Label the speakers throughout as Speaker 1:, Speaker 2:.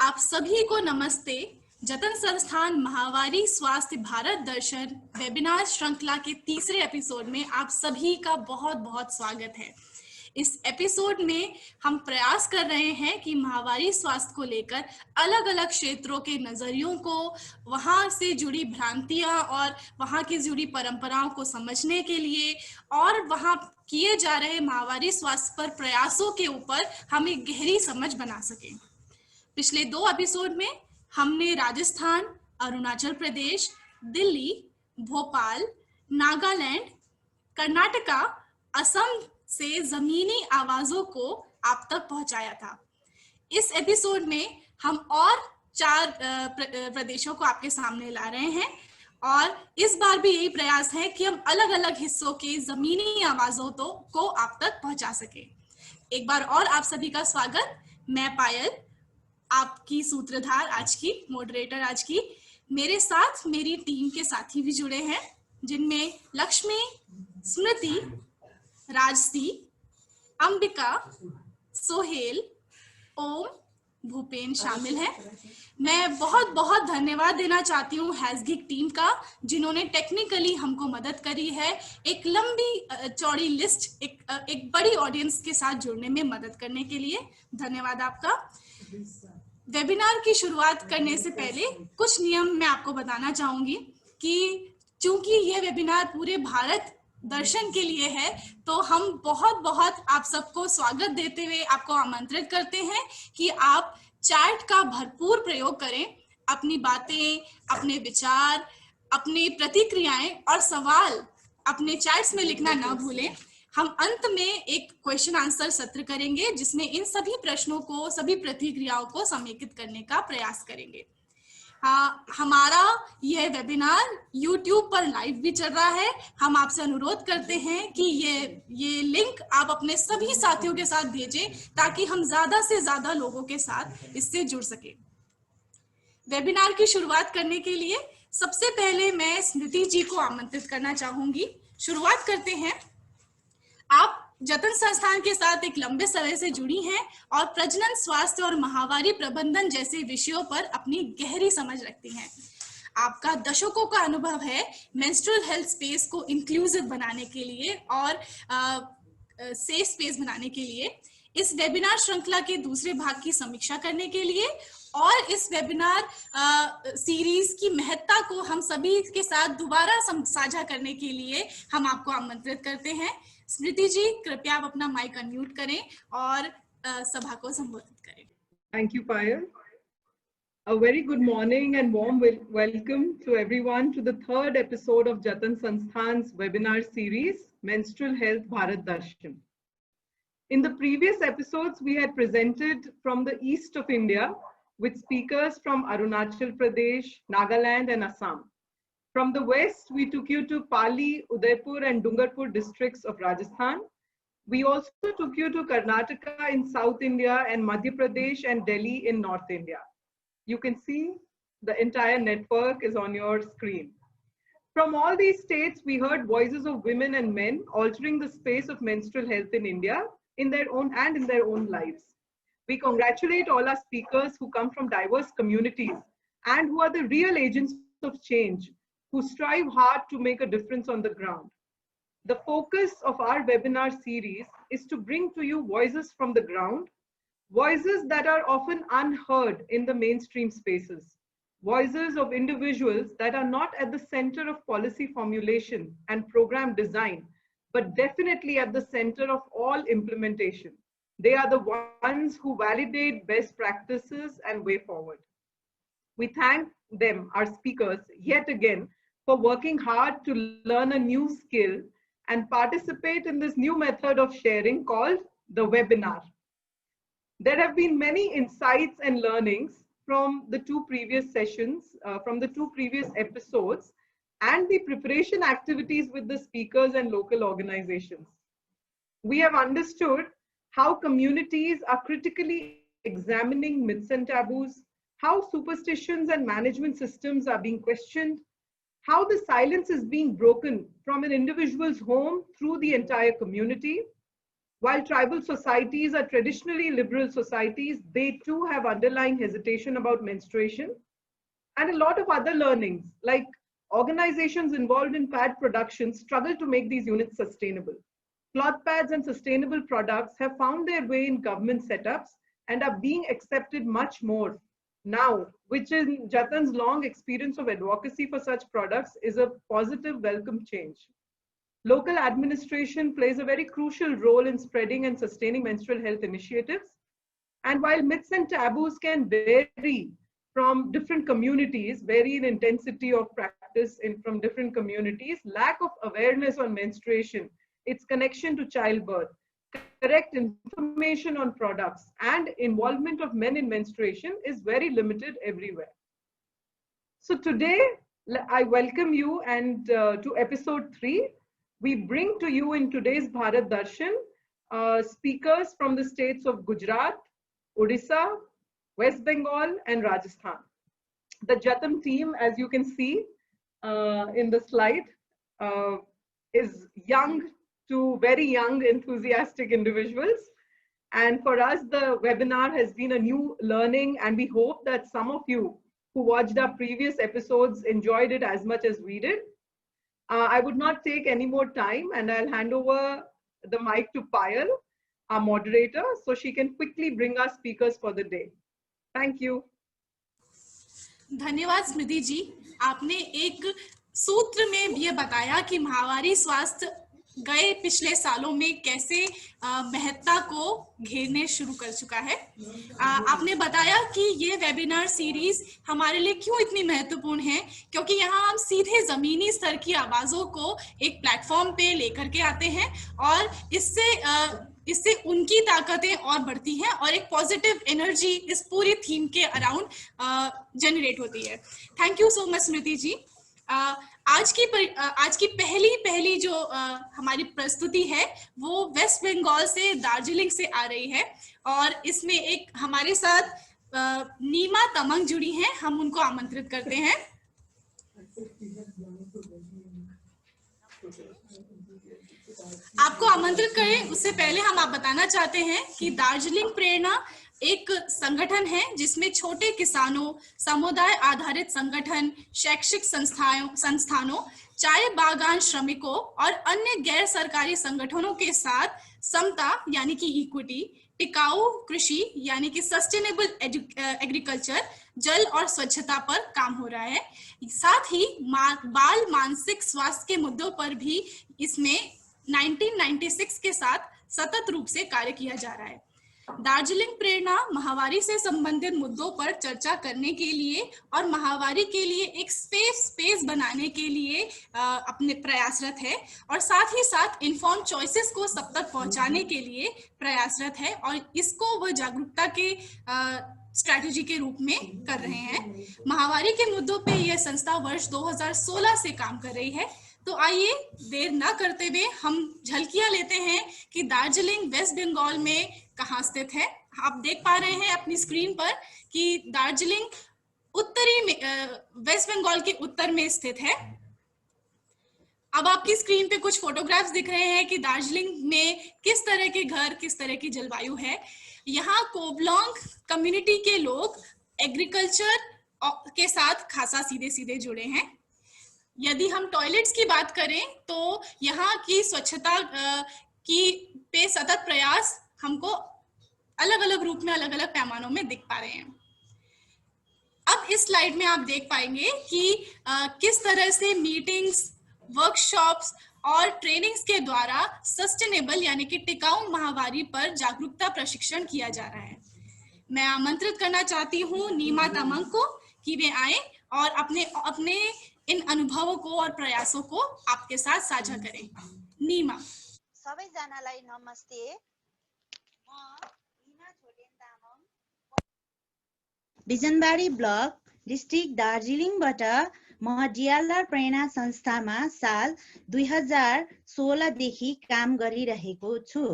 Speaker 1: आप सभी को नमस्ते। जतन संस्थान महावारी स्वास्थ्य भारत दर्शन वेबिनार श्रृंखला के तीसरे एपिसोड में आप सभी का बहुत बहुत स्वागत है। इस एपिसोड में हम प्रयास कर रहे हैं कि महावारी स्वास्थ्य को लेकर अलग अलग क्षेत्रों के नजरियों को, वहाँ से जुड़ी भ्रांतियां और वहाँ की जुड़ी परंपराओं को समझने के लिए और वहाँ किए जा रहे महावारी स्वास्थ्य पर प्रयासों के ऊपर हम एक गहरी समझ बना सकें। पिछले 2 एपिसोड में हमने राजस्थान, अरुणाचल प्रदेश, दिल्ली, भोपाल, नागालैंड, कर्नाटका, असम से जमीनी आवाजों को आप तक पहुंचाया था। इस एपिसोड में हम और 4 प्रदेशों को आपके सामने ला रहे हैं और इस बार भी यही प्रयास है कि हम अलग अलग हिस्सों के जमीनी आवाजों को आप तक पहुंचा सके। एक बार और आप सभी का स्वागत। मैं पायल, आपकी सूत्रधार आज की, मॉडरेटर आज की। मेरे साथ मेरी टीम के साथी भी जुड़े हैं, जिनमें लक्ष्मी, स्मृति, राजसी, अंबिका, सोहेल, ओम, भूपेन शामिल हैं। मैं बहुत बहुत धन्यवाद देना चाहती हूँ हैजगिक टीम का, जिन्होंने टेक्निकली हमको मदद करी है एक लंबी चौड़ी लिस्ट, एक बड़ी ऑडियंस के साथ जुड़ने में मदद करने के लिए। धन्यवाद आपका। वेबिनार की शुरुआत करने से पहले कुछ नियम मैं आपको बताना चाहूंगी कि चूंकि यह वेबिनार पूरे भारत दर्शन के लिए है, तो हम बहुत बहुत आप सबको स्वागत देते हुए आपको आमंत्रित करते हैं कि आप चैट का भरपूर प्रयोग करें। अपनी बातें, अपने विचार, अपनी प्रतिक्रियाएं और सवाल अपने चैट्स में लिखना ना भूलें। हम अंत में एक क्वेश्चन आंसर सत्र करेंगे, जिसमें इन सभी प्रश्नों को, सभी प्रतिक्रियाओं को समेकित करने का प्रयास करेंगे। हमारा यह वेबिनार YouTube पर लाइव भी चल रहा है। हम आपसे अनुरोध करते हैं कि ये लिंक आप अपने सभी साथियों के साथ भेजें, ताकि हम ज्यादा से ज्यादा लोगों के साथ इससे जुड़ सके। वेबिनार की शुरुआत करने के लिए सबसे पहले मैं स्मृति जी को आमंत्रित करना चाहूंगी। शुरुआत करते हैं। आप जतन संस्थान के साथ एक लंबे समय से जुड़ी हैं और प्रजनन, स्वास्थ्य और महावारी प्रबंधन जैसे विषयों पर अपनी गहरी समझ रखती हैं। आपका दशकों का अनुभव है मेंस्ट्रुअल हेल्थ स्पेस को इंक्लूसिव बनाने के लिए और सेफ स्पेस बनाने के लिए। इस वेबिनार श्रृंखला के दूसरे भाग की समीक्षा करने के लिए और इस वेबिनार सीरीज की महत्ता को हम सभी के साथ दोबारा साझा करने के लिए हम आपको आमंत्रित करते हैं। स्मृति जी, कृपया आप अपना माइक अनम्यूट करें और सभा को संबोधित करें।
Speaker 2: Thank you, Payal. A very good morning and warm welcome to everyone to the 3rd episode of Jatan Sansthan's webinar series, Menstrual Health Bharat Darshan. In the previous episodes, we had presented from the east of India with speakers from Arunachal Pradesh, Nagaland and Assam. From the west, we took you to Pali, Udaipur and Dungarpur districts of Rajasthan. We also took you to Karnataka in South India and Madhya Pradesh and Delhi in North India. You can see the entire network is on your screen. From all these states, we heard voices of women and men altering the space of menstrual health in India in their own lives. We congratulate all our speakers who come from diverse communities and who are the real agents of change, who strive hard to make a difference on the ground. The focus of our webinar series is to bring to you voices from the ground, voices that are often unheard in the mainstream spaces, voices of individuals that are not at the center of policy formulation and program design, but definitely at the center of all implementation. They are the ones who validate best practices and way forward. We thank them, our speakers, yet again, for working hard to learn a new skill and participate in this new method of sharing called the webinar. There have been many insights and learnings from the 2 previous sessions, from the 2 previous episodes, and the preparation activities with the speakers and local organizations. We have understood how communities are critically examining myths and taboos, how superstitions and management systems are being questioned, how the silence is being broken from an individual's home through the entire community, While tribal societies are traditionally liberal societies, they too have underlying hesitation about menstruation and a lot of other learnings, like organizations involved in pad production struggle to make these units sustainable. Cloth pads and sustainable products have found their way in government setups and are being accepted much more now, which in Jatan's long experience of advocacy for such products is a positive welcome change. Local administration plays a very crucial role in spreading and sustaining menstrual health initiatives. And while myths and taboos can vary from different communities, vary in intensity of practice from different communities, lack of awareness on menstruation, its connection to childbirth, correct information on products, and involvement of men in menstruation is very limited everywhere. So today, I welcome you and to episode 3. We bring to you in today's Bharat Darshan speakers from the states of Gujarat, Odisha, West Bengal, and Rajasthan. The Jatan team, as you can see in the slide, is young to very young, enthusiastic individuals. And for us, the webinar has been a new learning, and we hope that some of you who watched our previous episodes enjoyed it as much as we did. I would not take any more time, and I'll hand over the mic to Payal, our moderator, so she can quickly bring our speakers for the day. Thank you.
Speaker 1: धन्यवाद स्मृति जी, आपने एक सूत्र में ये बताया कि माहवारी स्वास्थ्य गए पिछले सालों में कैसे महत्ता को घेरने शुरू कर चुका है। आपने बताया कि ये वेबिनार सीरीज हमारे लिए क्यों इतनी महत्वपूर्ण है, क्योंकि यहाँ हम सीधे जमीनी स्तर की आवाजों को एक प्लेटफॉर्म पे लेकर के आते हैं और इससे उनकी ताकतें और बढ़ती हैं और एक पॉजिटिव एनर्जी इस पूरी थीम के अराउंड जनरेट होती है। थैंक यू सो मच स्मृति जी। आज की पहली जो हमारी प्रस्तुति है वो वेस्ट बंगाल से, दार्जिलिंग से आ रही है और इसमें एक हमारे साथ नीमा तमंग जुड़ी हैं। हम उनको आमंत्रित करते हैं। आपको आमंत्रित करें उससे पहले हम आप बताना चाहते हैं कि दार्जिलिंग प्रेरणा एक संगठन है जिसमें छोटे किसानों, समुदाय आधारित संगठन, शैक्षिक संस्थानों, चाय बागान श्रमिकों और अन्य गैर सरकारी संगठनों के साथ समता यानी कि इक्विटी, टिकाऊ कृषि यानी कि सस्टेनेबल एग्रीकल्चर, जल और स्वच्छता पर काम हो रहा है। साथ ही बाल मानसिक स्वास्थ्य के मुद्दों पर भी इसमें 1996 के साथ सतत रूप से कार्य किया जा रहा है। दार्जिलिंग प्रेरणा माहवारी से संबंधित मुद्दों पर चर्चा करने के लिए और माहवारी के लिए एक स्पेस बनाने के लिए अपने प्रयासरत है और साथ ही साथ इन्फॉर्म चॉइसेस को सब तक पहुंचाने के लिए प्रयासरत है और इसको वह जागरूकता के स्ट्रैटेजी के रूप में कर रहे हैं। माहवारी के मुद्दों पे यह संस्था वर्ष 2016 से काम कर रही है। तो आइए देर न करते हुए हम झलकियां लेते हैं कि दार्जिलिंग वेस्ट बंगाल में कहाँ स्थित है। आप देख पा रहे हैं अपनी स्क्रीन पर कि दार्जिलिंग उत्तरी में वेस्ट बंगाल के उत्तर में स्थित है। अब आपकी स्क्रीन पे कुछ फोटोग्राफ्स दिख रहे हैं कि दार्जिलिंग में किस तरह के घर, किस तरह की जलवायु है। यहाँ कोबलोंग कम्युनिटी के लोग एग्रीकल्चर के साथ खासा सीधे जुड़े हैं। यदि हम टॉयलेट्स की बात करें तो यहाँ की स्वच्छता की पे सतत प्रयास हमको अलग अलग रूप में, अलग अलग पैमानों में दिख पा रहे हैं। अब इस स्लाइड में आप देख पाएंगे कि किस तरह से मीटिंग्स, वर्कशॉप्स और ट्रेनिंग्स के द्वारा सस्टेनेबल यानी कि टिकाऊ माहवारी पर जागरूकता प्रशिक्षण किया जा रहा है। मैं आमंत्रित करना चाहती हूँ नीमा तमंग को कि वे आए और अपने इन अनुभवों को और प्रयासों को आपके साथ साझा करें। नीमा।
Speaker 3: सबैजनालाई नमस्ते। बिजनबारी ब्लक डिस्ट्रिक्ट दार्जिलिङबाट म डिएलआर प्रेरणा संस्थामा साल 2016 देखि काम गरिरहेको छु।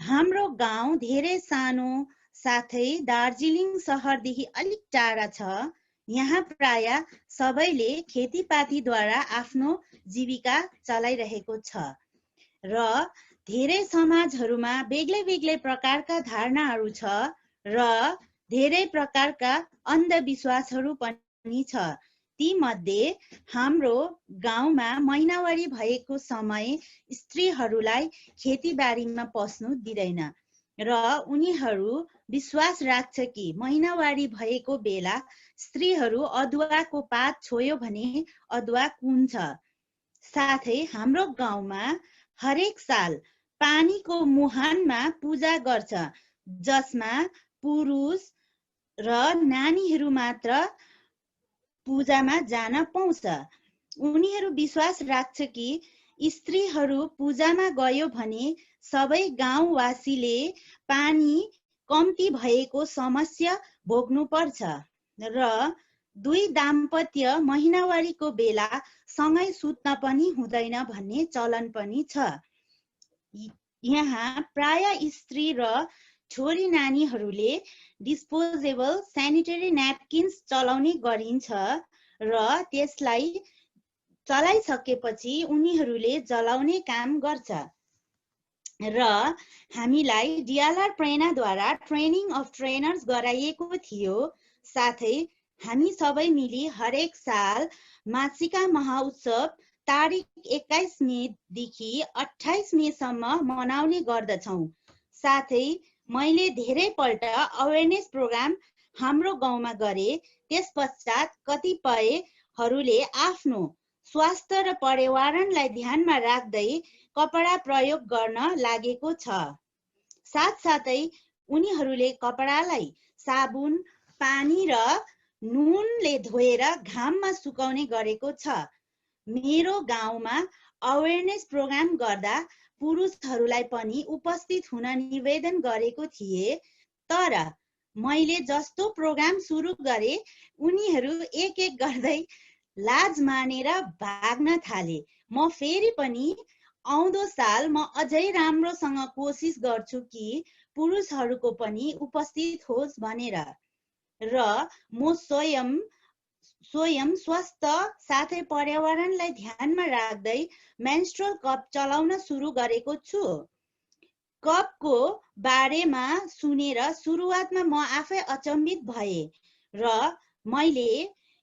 Speaker 3: हाम्रो गाउँ धेरै सानो साथै दार्जिलिङ शहरदेखि अलिक टाढा छ। यहाँ प्राय सबैले खेतीपातीद्वारा आफ्नो जीविका चलाइरहेको छ र धेरै समाजहरूमा बेग्लै बेग्लै प्रकारका धारणाहरू छ र धेरै प्रकारका अन्धविश्वासहरू पनि छ। ती मध्ये हाम्रो गाउँमा महिनावारी भएको समय स्त्रीहरूलाई खेतीबारीमा पस्नु दिँदैन र उनीहरू विश्वास राख्छ कि महिनावारी भएको बेला स्त्रीहरू अदुवाको पात छोयो भने अदुवा कुन्छ। साथै हाम्रो गाउँमा हरेक साल पानीको मुहानमा पूजा गर्छ, जसमा पुरुष र नानीहरू मात्र पूजामा जान पाउँछ। उनीहरू विश्वास राख्छ कि स्त्रीहरू पूजामा गयो भने सबै गाउँवासीले पानी कम्ती भएको समस्या भोग्नु पर्छ र दुई दाम्पत्य महिनावारीको बेला सँगै सुत्न पनि हुँदैन भन्ने चलन पनि छ। यहाँ प्राय स्त्री र छोरी नानीहरूले डिस्पोजेबल सेनिटरी न्यापकिन्स चलाउने गरिन्छ र त्यसलाई चलाइसकेपछि उनीहरूले जलाउने काम गर्छ र हामीलाई DLR प्रेरणाद्वारा ट्रेनिङ अफ ट्रेनर्स गराइएको थियो। साथै हामी सबै मिली हरेक साल मासिका महोत्सव तारिक 21 मेदेखि 28 मेसम्म मनाउने गर्दछौँ। साथै मैले धेरैपल्ट अवेरनेस प्रोग्राम हाम्रो गाउँमा गरे। त्यसपश्चात कतिपयहरूले आफ्नो स्वास्थ्य र पर्यावरणलाई ध्यानमा राख्दै कपडा प्रयोग गर्न लागेको छ। साथसाथै उनीहरूले कपडालाई साबुन, पानी र नुनले धोएर घाममा सुकाउने गरेको छ। मेरो गाउँमा अवेरनेस प्रोग्राम गर्दा पुरुषहरूलाई पनि उपस्थित हुन निवेदन गरेको थिए, तर मैले जस्तो प्रोग्राम सुरु गरे उनीहरू एक एक गर्दै लाज मानेर भाग्न थाले। म फेरि पनि आउँदो साल म अझै राम्रोसँग कोसिस गर्छु कि पुरुषहरूको पनि उपस्थित होस् भनेर र म स्वयं स्वस्थ साथै पर्यावरणलाई ध्यानमा राख्दै मेन्स्ट्रुअल कप चलाउन सुरु गरेको छु। कपको बारेमा सुनेर सुरुवातमा म आफै अचम्मित भए र मैले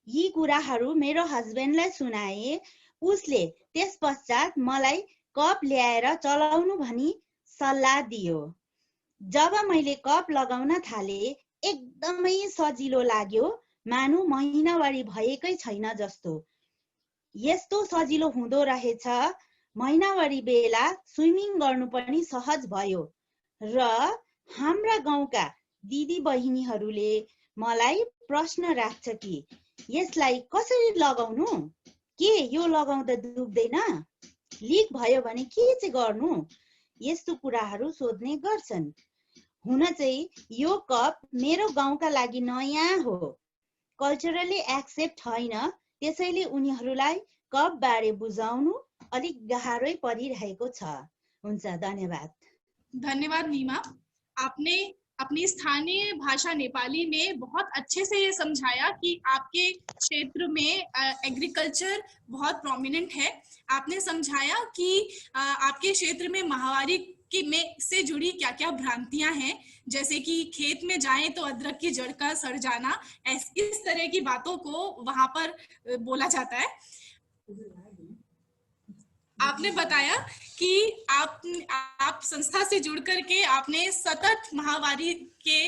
Speaker 3: यी कुराहरू मेरो हस्बेन्डलाई सुनाए। उसले त्यसपश्चात मलाई कप ल्याएर चलाउनु भनी सल्लाह दियो। जब मैले कप लगाउन थाले एकदमै सजिलो लाग्यो, मानु महिनावारी भएकै छैन जस्तो। यस्तो सजिलो हुँदो रहेछ। महिनावारी बेला स्विमिङ गर्नु पनि सहज भयो र हाम्रा गाउँका दिदी बहिनीहरूले मलाई प्रश्न राख्छ कि यसलाई कसरी लगाउनु, के यो लगाउँदा दुख्दैन, लिक भयो भने के चाहिँ गर्नु, यस्तो कुराहरू सोध्ने गर्छन्। हुन चाहिँ यो कप मेरो गाउँका लागि नयाँ हो, कल्चरली एक्सेप्ट छैन, त्यसैले उनीहरूलाई कप बारे बुझाउनु अलिक गाह्रै परिरहेको छ। हुन्छ, धन्यवाद।
Speaker 1: धन्यवाद नीमा, आपने अपनी स्थानीय भाषा नेपाली में बहुत अच्छे से ये समझाया कि आपके क्षेत्र में एग्रीकल्चर बहुत प्रोमिनेंट है। आपने समझाया कि आपके क्षेत्र में माहवारी में से जुड़ी क्या क्या भ्रांतियां हैं, जैसे कि खेत में जाएं तो अदरक की जड़ का सड़ जाना, इस तरह की बातों को वहां पर बोला जाता है। आपने बताया कि आप संस्था से जुड़ करके आपने सतत माहवारी के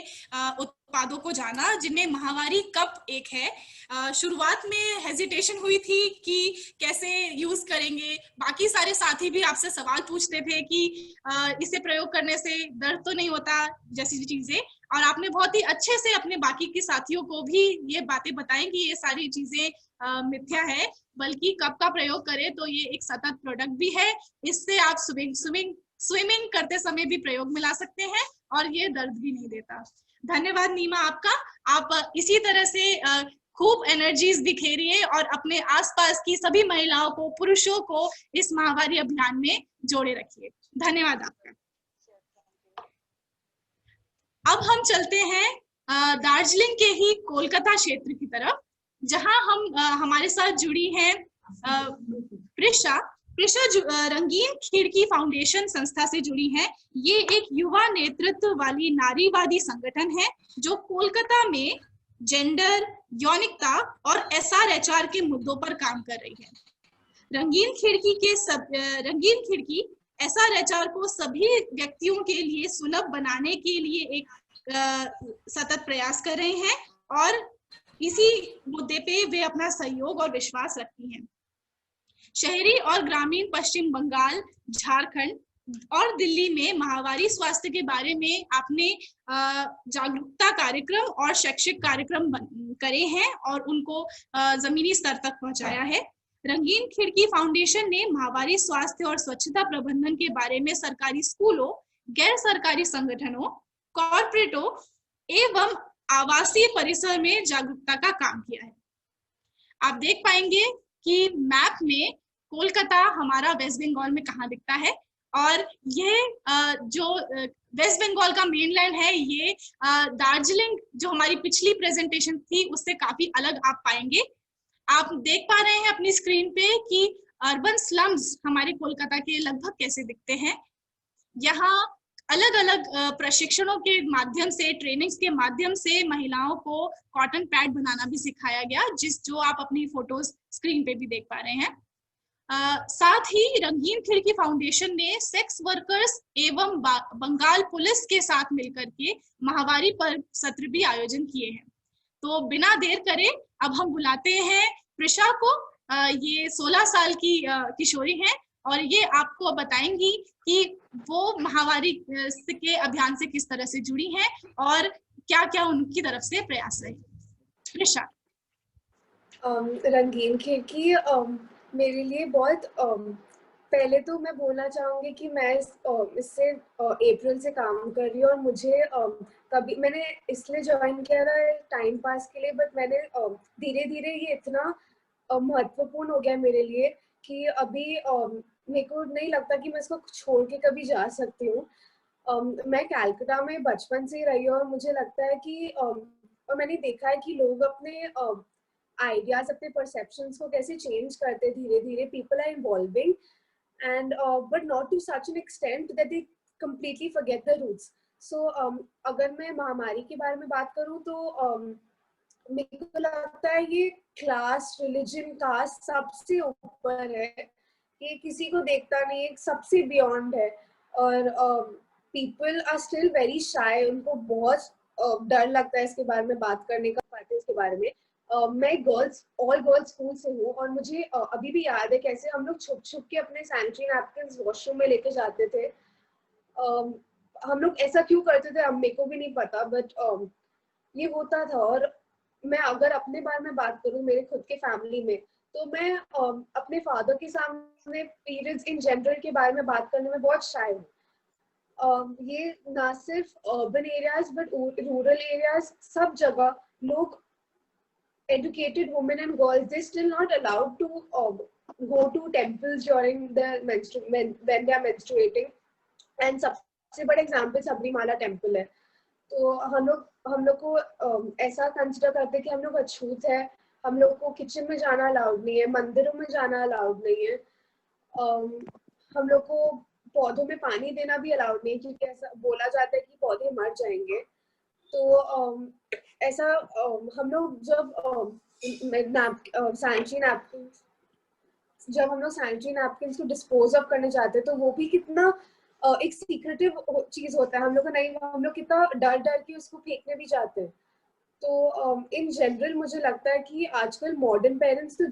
Speaker 1: उत्पादों को जाना, जिनमें माहवारी कप एक है। शुरुआत में हेजिटेशन हुई थी कि कैसे यूज करेंगे, बाकी सारे साथी भी आपसे सवाल पूछते थे कि इसे प्रयोग करने से दर्द तो नहीं होता, जैसी चीजें, और आपने बहुत ही अच्छे से अपने बाकी के साथियों को भी ये बातें बताएं कि ये सारी चीजें मिथ्या है, बल्कि कप का प्रयोग करें तो ये एक सतत प्रोडक्ट भी है, इससे आप स्विमिंग करते समय भी प्रयोग में ला सकते हैं और ये दर्द भी नहीं देता। धन्यवाद नीमा आपका। आप इसी तरह से खूब एनर्जीज बिखेरिए और अपने आसपास की सभी महिलाओं को, पुरुषों को इस माहवारी अभियान में जोड़े रखिए। धन्यवाद आपका। अब हम चलते हैं दार्जिलिंग के ही कोलकाता क्षेत्र की तरफ, जहां हमारे साथ जुड़ी हैं प्रिशा। प्रिशा रंगीन खिड़की फाउंडेशन संस्था से जुड़ी हैं। ये एक युवा नेतृत्व वाली नारीवादी संगठन है जो कोलकाता में जेंडर, यौनिकता और SRHR के मुद्दों पर काम कर रही है। रंगीन खिड़की SRHR को सभी व्यक्तियों के लिए सुलभ बनाने के लिए एक सतत प्रयास कर रहे हैं और इसी मुद्दे पे वे अपना सहयोग और विश्वास रखती हैं। शहरी और ग्रामीण पश्चिम बंगाल, झारखंड और दिल्ली में माहवारी स्वास्थ्य के बारे में आपने जागरूकता कार्यक्रम और शैक्षिक कार्यक्रम करे हैं और उनको जमीनी स्तर तक पहुंचाया है। रंगीन खिड़की फाउंडेशन ने माहवारी स्वास्थ्य और स्वच्छता प्रबंधन के बारे में सरकारी स्कूलों, गैर सरकारी संगठनों, कॉर्पोरेटों एवं आवासीय परिसर में जागरूकता का काम किया है। आप देख पाएंगे कि मैप में कोलकाता हमारा वेस्ट बंगाल में कहाँ दिखता है और ये जो वेस्ट बंगाल का मेनलैंड है ये दार्जिलिंग जो हमारी पिछली प्रेजेंटेशन थी उससे काफी अलग आप पाएंगे। आप देख पा रहे हैं अपनी स्क्रीन पे कि अर्बन स्लम्स हमारे कोलकाता के लगभग कैसे दिखते हैं। यहाँ अलग अलग प्रशिक्षणों के माध्यम से, ट्रेनिंग्स के माध्यम से महिलाओं को कॉटन पैड बनाना भी सिखाया गया, जो आप अपनी फोटोज स्क्रीन पे भी देख पा रहे हैं। साथ ही रंगीन खिड़की फाउंडेशन ने सेक्स वर्कर्स एवं बंगाल पुलिस के साथ मिलकर के माहवारी पर सत्र भी आयोजन किए हैं। तो बिना देर करे अब हम बुलाते हैं प्रिशा को। ये 16 साल की किशोरी हैं और ये आपको बताएंगी कि वो माहवारी के अभियान से किस तरह से जुड़ी हैं और क्या क्या उनकी तरफ से प्रयास रहे। प्रिशा।
Speaker 4: रंगीन खिड़की मेरे लिए बहुत पहले तो मैं बोलना चाहूँगी कि मैं इससे अप्रैल से काम कर रही हूँ और मुझे कभी मैंने इसलिए ज्वाइन किया था टाइम पास के लिए, बट मैंने धीरे धीरे ये इतना महत्वपूर्ण हो गया मेरे लिए कि अभी मेरे को नहीं लगता कि मैं इसको छोड़ के कभी जा सकती हूँ। मैं कलकत्ता में बचपन से ही रही हूँ और मुझे लगता है कि और मैंने देखा है कि लोग अपने आइडियाज, अपने परसेप्शंस को कैसे चेंज करते धीरे धीरे। People are involving and but not to such an extent that they completely forget the roots. So अगर मैं महामारी के बारे में बात करूँ तो मेरे को लगता है ये क्लास, रिलीजन, कास्ट सबसे ऊपर है, ये किसी को देखता नहीं है, सबसे बियॉन्ड है। और people are still very shy, उनको बहुत डर लगता है इसके बारे में बात करने का, इसके बारे में। मैं ऑल गर्ल्स स्कूल से हूँ और मुझे अभी भी याद है कैसे हम लोग छुप छुप के अपने सैनिटरी नैपकिन्स वॉशरूम में लेके जाते थे। हम लोग ऐसा क्यों करते थे अब मेरे को भी नहीं पता, बट ये होता था। और मैं अगर अपने बारे में बात करूँ मेरे खुद के फैमिली में, तो मैं अपने फादर के सामने पीरियड्स इन जनरल के बारे में बात करने में बहुत शाय हूँ। ये ना सिर्फ urban areas but rural areas, सब जगह लोग, educated women and girls, they're still not allowed to go to temples during the when they are menstruating. And सबसे बड़ा एग्जाम्पल सबरीमाला टेम्पल है। तो हम लोग को ऐसा कंसिडर करते हैं कि हम लोग अछूत है, हम लोग को किचन में जाना अलाउड नहीं है, मंदिरों में जाना अलाउड नहीं है, हम लोग को पौधों में पानी देना भी अलाउड नहीं, क्योंकि ऐसा बोला जाता है कि पौधे मर जाएंगे। तो ऐसा हम लोग जब सैनिटरी नैपकिन्स को डिस्पोज ऑफ करने जाते हैं तो वो भी कितना एक सीक्रेटिव चीज होता है। हम लोग कितना डर के उसको फेंकने भी जाते हैं। तो इन जनरल मुझे लगता है कि आजकल मॉडर्न पेरेंट्स तो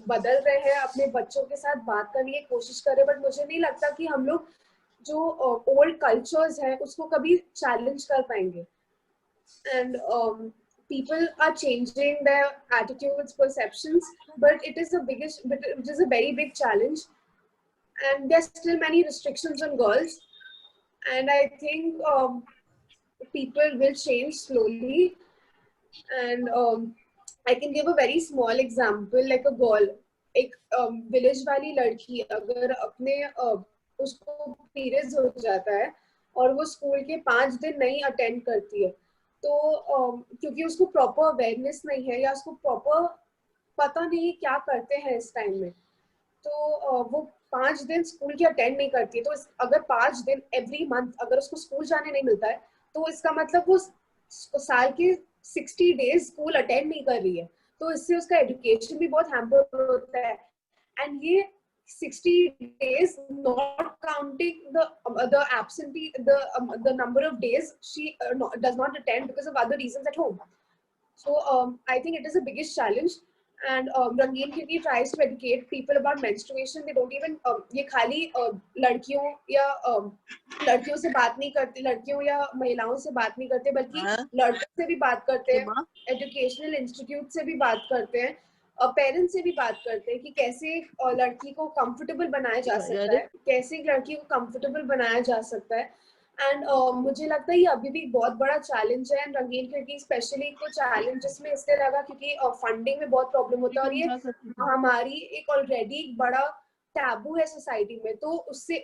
Speaker 4: बदल रहे हैं, अपने बच्चों के साथ बात करने की कोशिश कर रहे हैं, बट मुझे नहीं लगता कि हम लोग जो ओल्ड कल्चर्स है उसको कभी चैलेंज कर पाएंगे। And people are changing their attitudes, perceptions, but it is a very big challenge, and there's still many restrictions on girls, and I think people will change slowly. And I can give a very small example, like a girl, एक village वाली लड़की अगर अपने उसको periods हो जाता है और वो स्कूल के 5 दिन नहीं अटेंड करती है, तो क्योंकि उसको प्रॉपर अवेयरनेस नहीं है या उसको प्रॉपर पता नहीं क्या करते हैं इस टाइम में, तो वो 5 दिन स्कूल की अटेंड नहीं करती है, तो अगर 5 दिन एवरी मंथ अगर उसको स्कूल जाने नहीं मिलता है, तो इसका मतलब वो साल के 60 डेज स्कूल अटेंड नहीं कर रही है, तो इससे उसका एजुकेशन भी बहुत हैम्पर होता है। एंड ये 60 days not counting the absentee the number of days she does not attend because of other reasons at home. So I think it is the biggest challenge, and Rangeen Khirki tries to educate people about menstruation. They don't even ये खाली लड़कियों या लड़कियों से बात नहीं करते, लड़कियों या महिलाओं से बात नहीं करते, बल्कि लड़कों से भी बात करते हैं, एजुकेशनल इंस्टीट्यूट से भी बात करते हैं, पेरेंट्स से भी बात करते हैं कि कैसे लड़की को कंफर्टेबल बनाया जा सकता है, कैसे लड़की को कंफर्टेबल बनाया जा सकता है। एंड मुझे लगता है ये अभी भी बहुत बड़ा चैलेंज है, एंड रंगीन खिड़की स्पेशली को चैलेंज जिसमें इसलिए लगा क्योंकि फंडिंग में बहुत प्रॉब्लम होता है, और ये हमारी एक ऑलरेडी बड़ा टैबू है सोसाइटी में, तो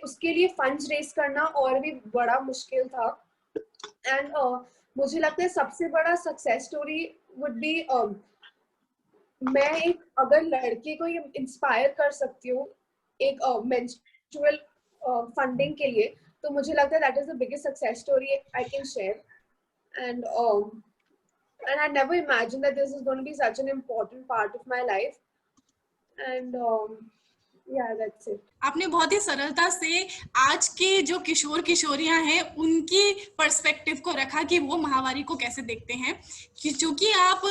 Speaker 4: उसके लिए फंड्स रेज करना और भी बड़ा मुश्किल था। एंड मुझे लगता है सबसे बड़ा सक्सेस स्टोरी वुड बी मैं एक अगर लड़के को ये इंस्पायर कर सकती हूँ एक मेंस्ट्रुअल फंडिंग के लिए, तो मुझे लगता है that is the biggest success story I can share. And I never imagined that this is going to be such an important part of my life, and yeah, that's it.
Speaker 1: आपने बहुत ही सरलता से आज के जो किशोर किशोरियां हैं उनकी पर्सपेक्टिव को रखा कि वो महावारी को कैसे देखते हैं, क्योंकि आप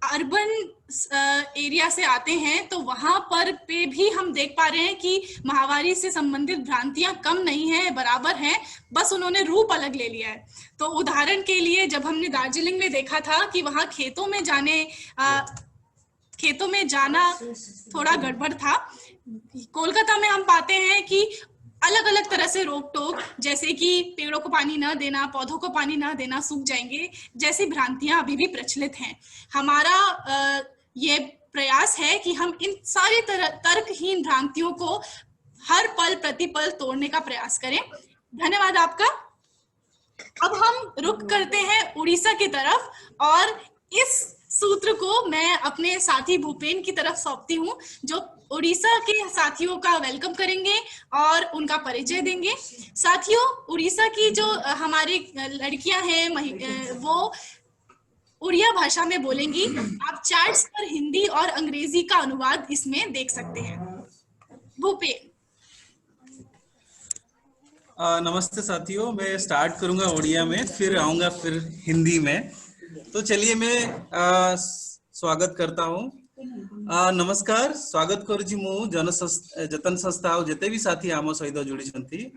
Speaker 1: अर्बन एरिया से आते हैं तो वहां पर पे भी हम देख पा रहे हैं कि महावारी से संबंधित भ्रांतियां कम नहीं है, बराबर हैं, बस उन्होंने रूप अलग ले लिया है। तो उदाहरण के लिए जब हमने दार्जिलिंग में देखा था कि वहां खेतों में जाना थोड़ा गड़बड़ था, कोलकाता में हम पाते हैं कि अलग अलग तरह से रोक टोक, जैसे कि पेड़ों को पानी न देना, पौधों को पानी न देना, सूख जाएंगे, जैसी भ्रांतियां अभी भी प्रचलित हैं। हमारा ये प्रयास है कि हम इन सारी तर्कहीन भ्रांतियों को हर पल प्रतिपल तोड़ने का प्रयास करें। धन्यवाद आपका। अब हम रुख करते हैं उड़ीसा की तरफ, और इस सूत्र को मैं अपने साथी भूपेन की तरफ सौंपती हूँ, जो उड़ीसा के साथियों का वेलकम करेंगे और उनका परिचय देंगे। साथियों, उड़ीसा की जो हमारी लड़कियां हैं वो उड़िया भाषा में बोलेंगी। आप चैट्स पर हिंदी और अंग्रेजी का अनुवाद इसमें देख सकते हैं। भूपेन।
Speaker 5: नमस्ते साथियों, मैं स्टार्ट करूंगा उड़िया में, फिर आऊंगा फिर हिंदी में। तो चलिए मैं स्वागत करता हूँ। नमस्कार, स्वागत करुछि मु जतन संस्था और जेते भी साथी आम सहित जोड़ी छंती।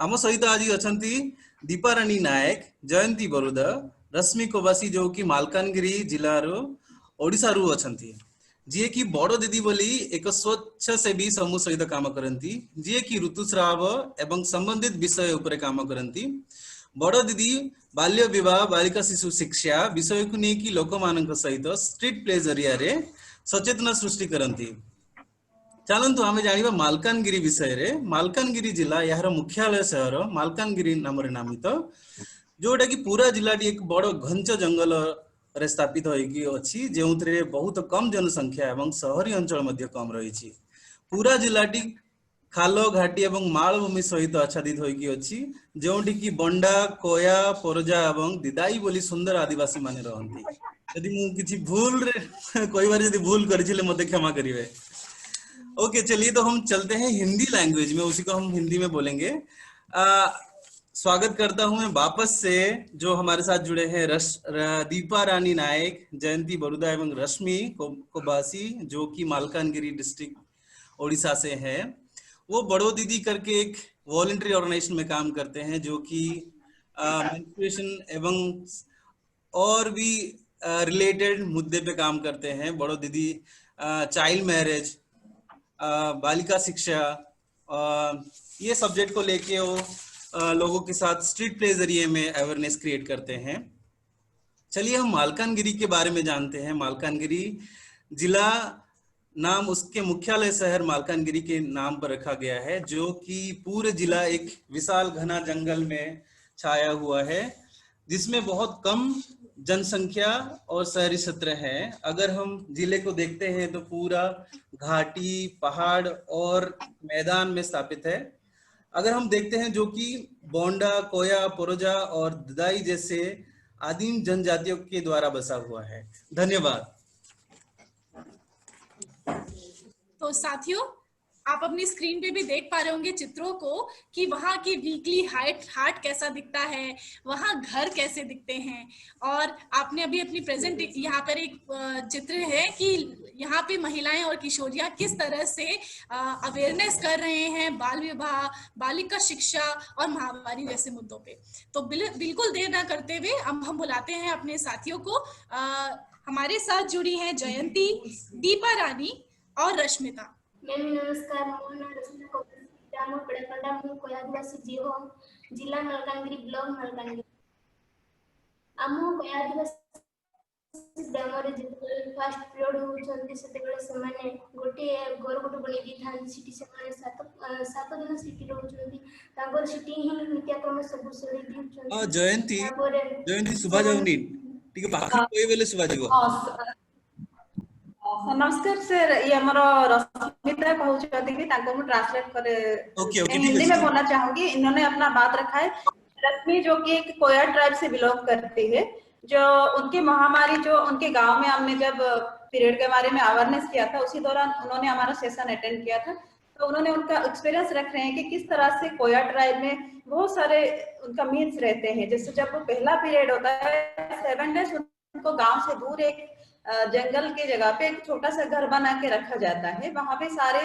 Speaker 5: आम सहित आज अछंती दीपारानी नायक, जयंती बरुदा, रश्मि कोबासी जो कि मालकानगिरी जिला रो ओडिसा रु अछंती, जी की बड़ दीदी बोली एक स्वच्छसेवी समूह सहित काम करती, जी की ऋतुस्राव एवं संबंधित विषय उपरे काम करती। बड़ दीदी बाल्य विवाह, बालिका शिशु शिक्षा विषय को नहीं कि लोक मान सहित स्ट्रीट प्ले जरिया रे सचेतना सृष्टि करती। चलतु आम जाना मालकानगिरी विषय रे। मालकानगिरी जिला यार मुख्यालय शहर मालकानगिरी नाम नामित, जोटा कि पूरा जिला एक बड़ घंच जंगल रे स्थापित होगी, जो बहुत कम जनसंख्या एवं शहरी अंचल मध्य कम रही। पूरा जिलाटी खाल घाटी एवं मालभूमि सहित आच्छादित होगी, जोटी कि बंडा, कोया, पोरजा एवं दिदाई बोली सुंदर आदिवासी माने रहती। यदि मु किसी भूल रे कोई बार यदि भूल करी मत क्षमा करिए। ओके, चलिए तो हम चलते हैं हिंदी लैंग्वेज में, उसी को हम हिंदी में बोलेंगे। स्वागत करता हूं मैं वापस से जो हमारे साथ जुड़े हैं दीपा रानी नायक, जयंती बरुदा एवं रश्मि कोबासी, जो कि मालकानगिरी डिस्ट्रिक्ट ओडिशा से हैं। वो बड़ो दीदी करके एक वॉलंटरी ऑर्गेनाइजेशन में काम करते हैं, जो कि मेंस्ट्रुएशन एवं और भी रिलेटेड मुद्दे पे काम करते हैं। बड़ो दीदी चाइल्ड मैरिज, बालिका शिक्षा, ये सब्जेक्ट को लेके वो लोगों के साथ स्ट्रीट प्ले जरिए में अवेयरनेस क्रिएट करते हैं। चलिए हम मालकानगिरी के बारे में जानते हैं। मालकानगिरी जिला नाम उसके मुख्यालय शहर मालकानगिरी के नाम पर रखा गया है, जो कि पूरे जिला एक विशाल घना जंगल में छाया हुआ है, जिसमें बहुत कम जनसंख्या और शहरी क्षेत्र है। अगर हम जिले को देखते हैं तो पूरा घाटी, पहाड़ और मैदान में स्थापित है। अगर हम देखते हैं जो कि बोंडा, कोया, पोरोजा और ददाई जैसे आदिम जनजातियों के द्वारा बसा हुआ है। धन्यवाद।
Speaker 1: तो साथियों, आप अपनी स्क्रीन पे भी देख पा रहे होंगे चित्रों को कि वहाँ की वीकली हाट कैसा दिखता है, वहाँ घर कैसे दिखते हैं। और आपने अभी अपनी प्रेजेंट यहाँ पर एक चित्र है कि यहाँ पे महिलाएं और किशोरियां किस तरह से अवेयरनेस कर रहे हैं बाल विवाह, बालिका शिक्षा और महामारी जैसे मुद्दों पे। तो बिल्कुल देर ना करते हुए अब हम बुलाते हैं अपने साथियों को। हमारे साथ जुड़ी हैं जयंती, दीपा रानी और रश्मिता।
Speaker 6: मैम नमस्कार। मो ना रश्मिता कोपसी, ग्राम पेड़ाकंडा, मु कोया आदिवासी जीव, जिला मलकानगिरी, ब्लॉक मलकानगिरी। आम कोया आदिवासी ग्राम रे जेतेबेले फर्स्ट पीरियड होउछन्ती सेतेबेले सेमाने गोटे घर गोटे बनि दी थान सिटी सेमाने सात दिन सिटी रहउछन्ती तांगर सिटी ही नित्यक्रम सब सरी दिउछन्ती।
Speaker 5: जयंती सुबह जाउनी टिके पाखा कोई बेले सुबह जीवो।
Speaker 7: नमस्कार सर, ये हमारा रश्मिता कहते कि ताको मैं ट्रांसलेट करे हिंदी में बोलना चाहूंगी। इन्होंने अपना बात रखा है। रश्मि जो कि एक कोया ट्राइब से बिलोंग करती है, जो उनकी महामारी जो उनके गांव में हमने जब पीरियड के बारे में अवेयरनेस किया था उसी दौरान उन्होंने हमारा सेशन अटेंड किया था। तो उन्होंने उनका एक्सपीरियंस रख रहे हैं कि किस तरह से कोया ट्राइब में बहुत सारे उनका मीन्स रहते हैं। जैसे जब वो पहला पीरियड होता है 7 डेज उनको गाँव से दूर एक जंगल के जगह पे एक छोटा सा घर बना के रखा जाता है। वहां पे सारे